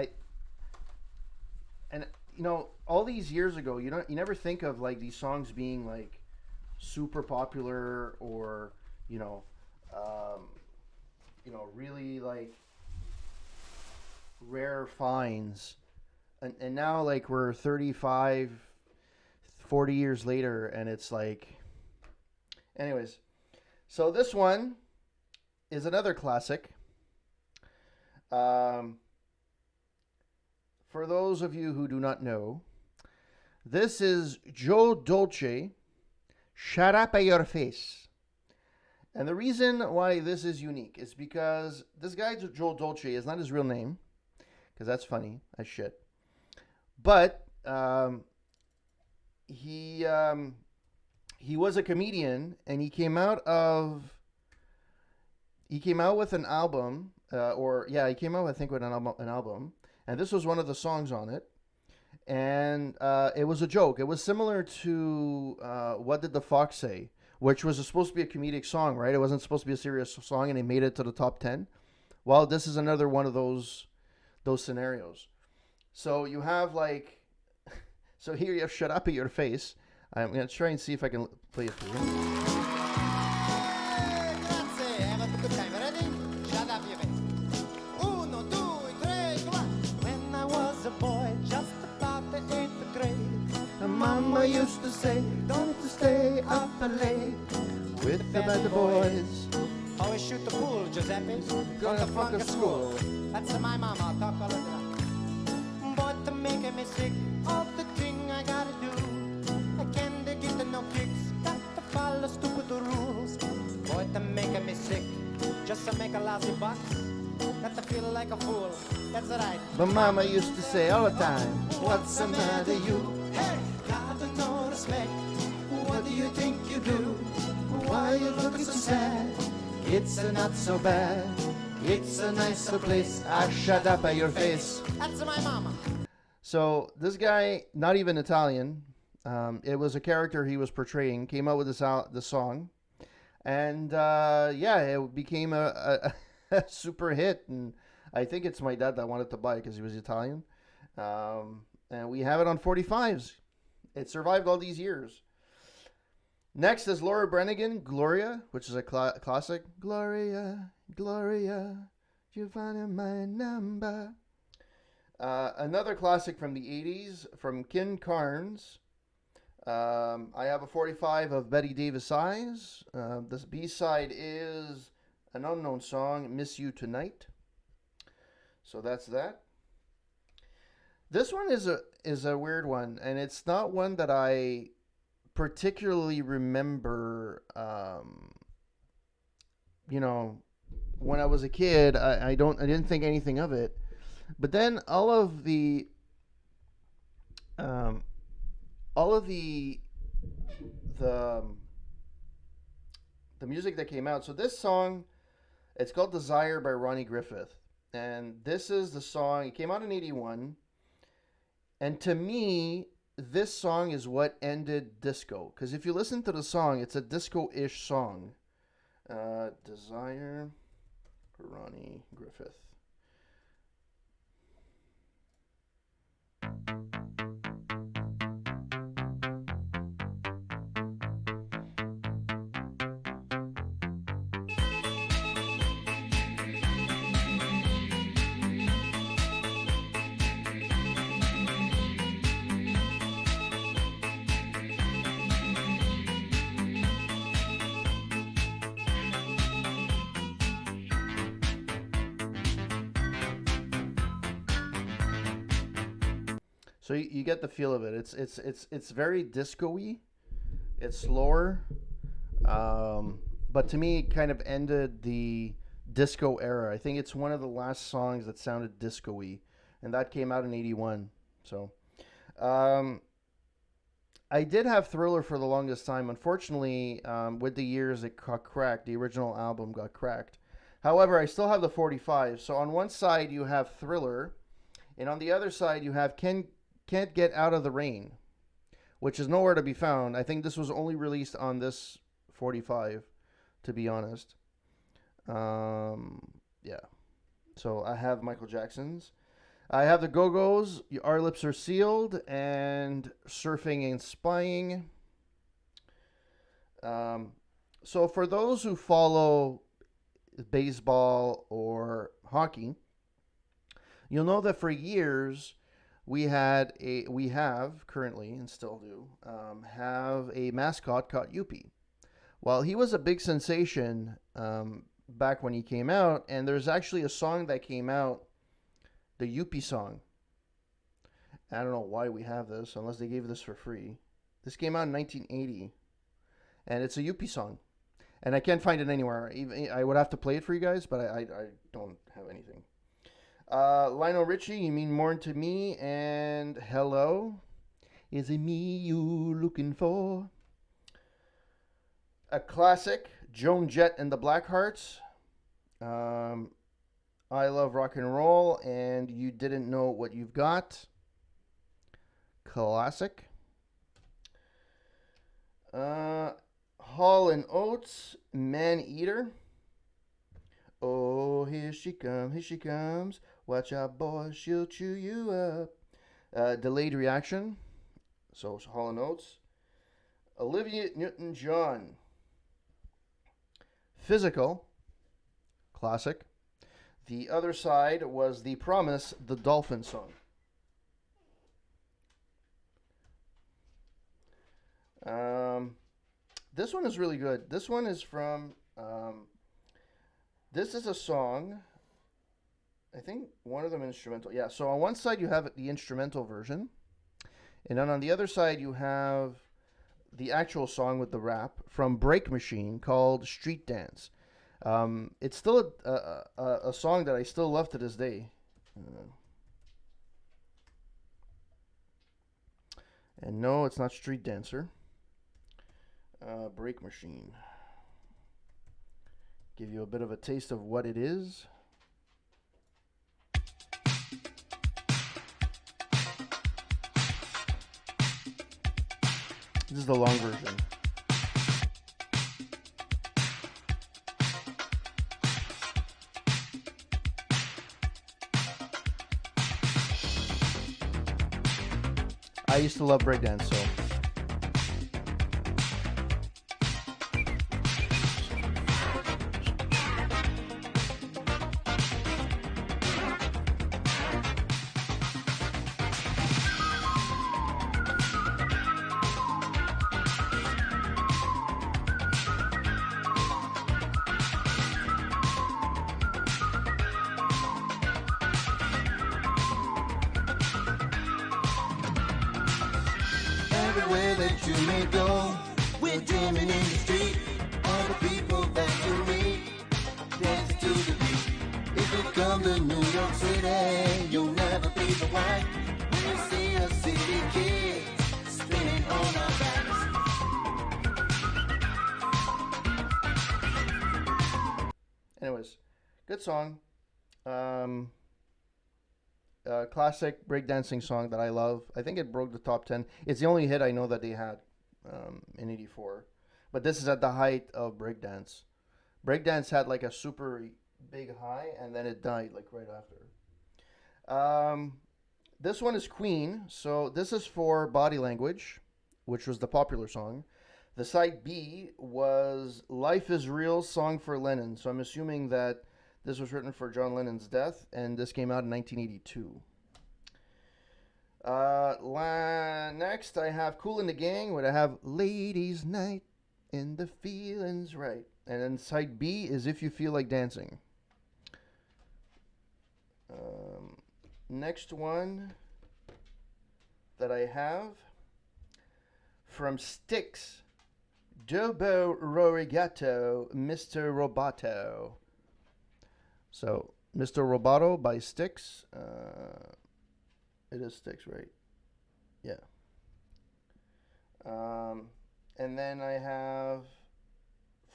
S1: And all these years ago, you never think of like these songs being like super popular or you know um, really like rare finds. And now like we're 35, 40 years later, and it's like, anyways. So this one is another classic. Um, for those of you who do not know, this is Joe Dolce, Shut Up at Your Face. And the reason why this is unique is because this guy, Joe Dolce, is not his real name, because that's funny as shit. But he was a comedian, and he came out with an album, he came out, I think, with an album, and this was one of the songs on it. And it was a joke. It was similar to What Did the Fox Say, which was supposed to be a comedic song, right? It wasn't supposed to be a serious song, and it made it to the top 10. Well, this is another one of those scenarios. So you have like, so here you have Shut Up at Your Face. I'm going to try and see if I can play it for you.
S4: Grazie, have a good time. Ready? Shut up your face. Uno, due, tre, qua. When I was a boy, just about the 8th grade,
S1: Mama used to say, don't stay up late with the bad boys.
S4: always shoot the pool, Giuseppe.
S1: Gonna flunk a school.
S4: That's my mama, talk all of that. Boy, to making me sick, all the thing I gotta do. I can't get no kicks, got to follow stupid rules. Boy, to making me sick, just to make a lousy buck. Got to feel like a fool, that's right.
S1: But Mama used to say all the time, what's the matter you?
S4: Hey, got no respect.
S1: What do you think you do? Why you looking so sad? It's not so bad. It's a nicer place. I shut up at your face.
S4: That's my mama.
S1: So this guy, not even Italian, it was a character he was portraying, came out with this song, and it became a super hit. And I think it's my dad that wanted to buy it because he was Italian. And we have it on 45s. It survived all these years. Next is Laura Branigan, Gloria, which is a classic. Gloria, Gloria, you find my number. Another classic from the 80s, from Ken Carnes. I have a 45 of Betty Davis Eyes. This B-side is an unknown song, Miss You Tonight. So that's that. This one is a weird one, and it's not one that I particularly remember. When I was a kid, I didn't think anything of it. But then all of the music that came out. So this song, it's called Desire by Ronnie Griffith. And this is the song, it came out in 81. And to me, this song is what ended disco. Because if you listen to the song, it's a disco-ish song. Desire, Ronnie Griffith. So you get the feel of it. It's very disco-y. It's slower, but to me, it kind of ended the disco era. I think it's one of the last songs that sounded disco-y, and that came out in 81. So, I did have Thriller for the longest time. Unfortunately, with the years, it got cracked. The original album got cracked. However, I still have the 45. So on one side you have Thriller, and on the other side you have Can't Get Out of the Rain, which is nowhere to be found. I think this was only released on this 45, to be honest. Yeah. So I have Michael Jackson's. I have the Go-Go's, Our Lips Are Sealed, and Surfing and Spying. So for those who follow baseball or hockey, you'll know that for years we have currently and still do have a mascot called Yuppie. Well, he was a big sensation back when he came out, and there's actually a song that came out, the Yuppie song. I don't know why we have this, unless they gave this for free. This came out in 1980, and it's a Yuppie song, and I can't find it anywhere. Even I would have to play it for you guys, but I don't have anything. Lionel Richie, You Mean More to Me, and Hello. Is it me you looking for? A classic, Joan Jett and the Blackhearts. I Love Rock and Roll, and You Didn't Know What You've Got. Classic. Hall and Oates, Man Eater. Oh, here she comes. Watch out, boy, she'll chew you up. Delayed Reaction. So Hall and Oates. Olivia Newton-John. Physical. Classic. The other side was The Promise, the Dolphin song. This one is really good. This one is from, this is a song, I think one of them instrumental. Yeah, so on one side you have the instrumental version, and then on the other side you have the actual song with the rap from Break Machine called Street Dance. It's still a song that I still love to this day. And no, it's not Street Dancer. Break Machine. Give you a bit of a taste of what it is. This is the long version. I used to love breakdance, so. Everywhere that you may go, we're jamming in the street. All the people that you meet, dancing to the beat. If you come to New York City, you'll never be the one. When you see a city kid spinning on our backs. Anyways, good song. Classic breakdancing song that I love. I think it broke the top 10. It's the only hit I know that they had in 84. But this is at the height of breakdance. Breakdance had like a super big high, and then it died like right after. This one is Queen. So this is for Body Language, which was the popular song. The side B was Life is Real, Song for Lennon. So I'm assuming that this was written for John Lennon's death, and this came out in 1982. Next, I have Kool and the Gang, where I have Ladies' Night and the Feeling's Right. And then side B is If You Feel Like Dancing. Next one that I have from Styx, Dobo Rorigato, Mr. Roboto. So, Mr. Roboto by Styx. It is Styx, right? Yeah. And then I have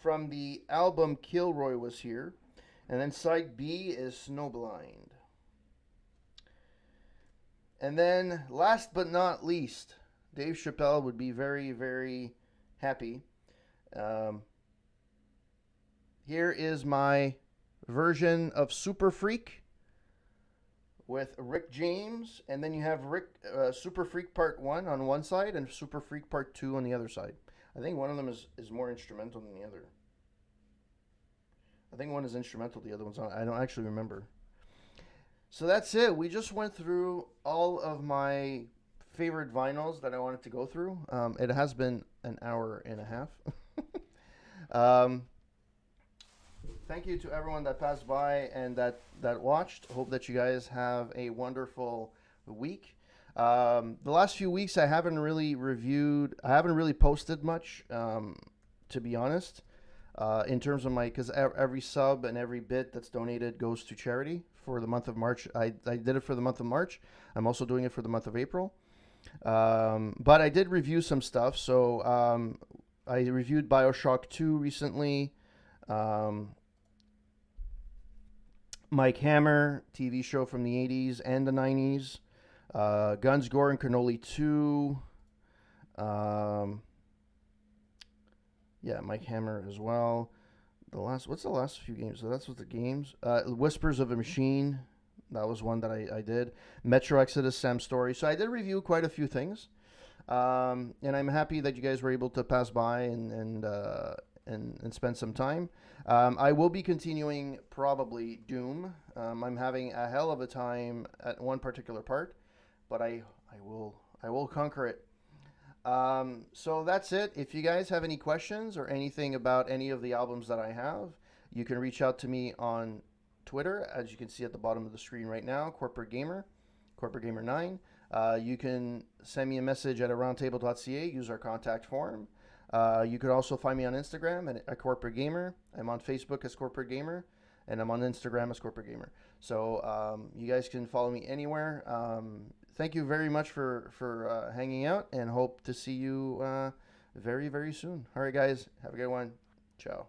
S1: from the album Kilroy Was Here, And then side B is Snowblind. And then, last but not least, Dave Chappelle would be very, very happy. Here is my version of Super Freak with Rick James, and then you have Super Freak Part 1 on one side and Super Freak Part 2 on the other side. I think one of them is more instrumental than the other. I think one is instrumental, the other one's not. I don't actually remember. So that's it. We just went through all of my favorite vinyls that I wanted to go through. It has been an hour and a half. Thank you to everyone that passed by and that watched. Hope that you guys have a wonderful week. The last few weeks I haven't really posted much, to be honest. In terms of because every sub and every bit that's donated goes to charity for the month of March. I did it for the month of March. I'm also doing it for the month of April. But I did review some stuff. So I reviewed BioShock 2 recently. Mike Hammer, TV show from the 80s and the 90s. Guns, Gore, and Cannoli 2. Yeah, Mike Hammer as well. What's the last few games? So that's what the games. Whispers of a Machine. That was one that I did. Metro Exodus, Sam Story. So I did review quite a few things. And I'm happy that you guys were able to pass by and spend some time. I will be continuing probably Doom. I'm having a hell of a time at one particular part, but I will conquer it. So that's it. If you guys have any questions or anything about any of the albums that I have, you can reach out to me on Twitter, as you can see at the bottom of the screen right now, Corporate Gamer 9. You can send me a message at aroundtable.ca, use our contact form. You could also find me on Instagram at Corporate Gamer. I'm on Facebook as Corporate Gamer, and I'm on Instagram as Corporate Gamer. So you guys can follow me anywhere. Thank you very much for hanging out, and hope to see you very, very soon. All right, guys. Have a good one. Ciao.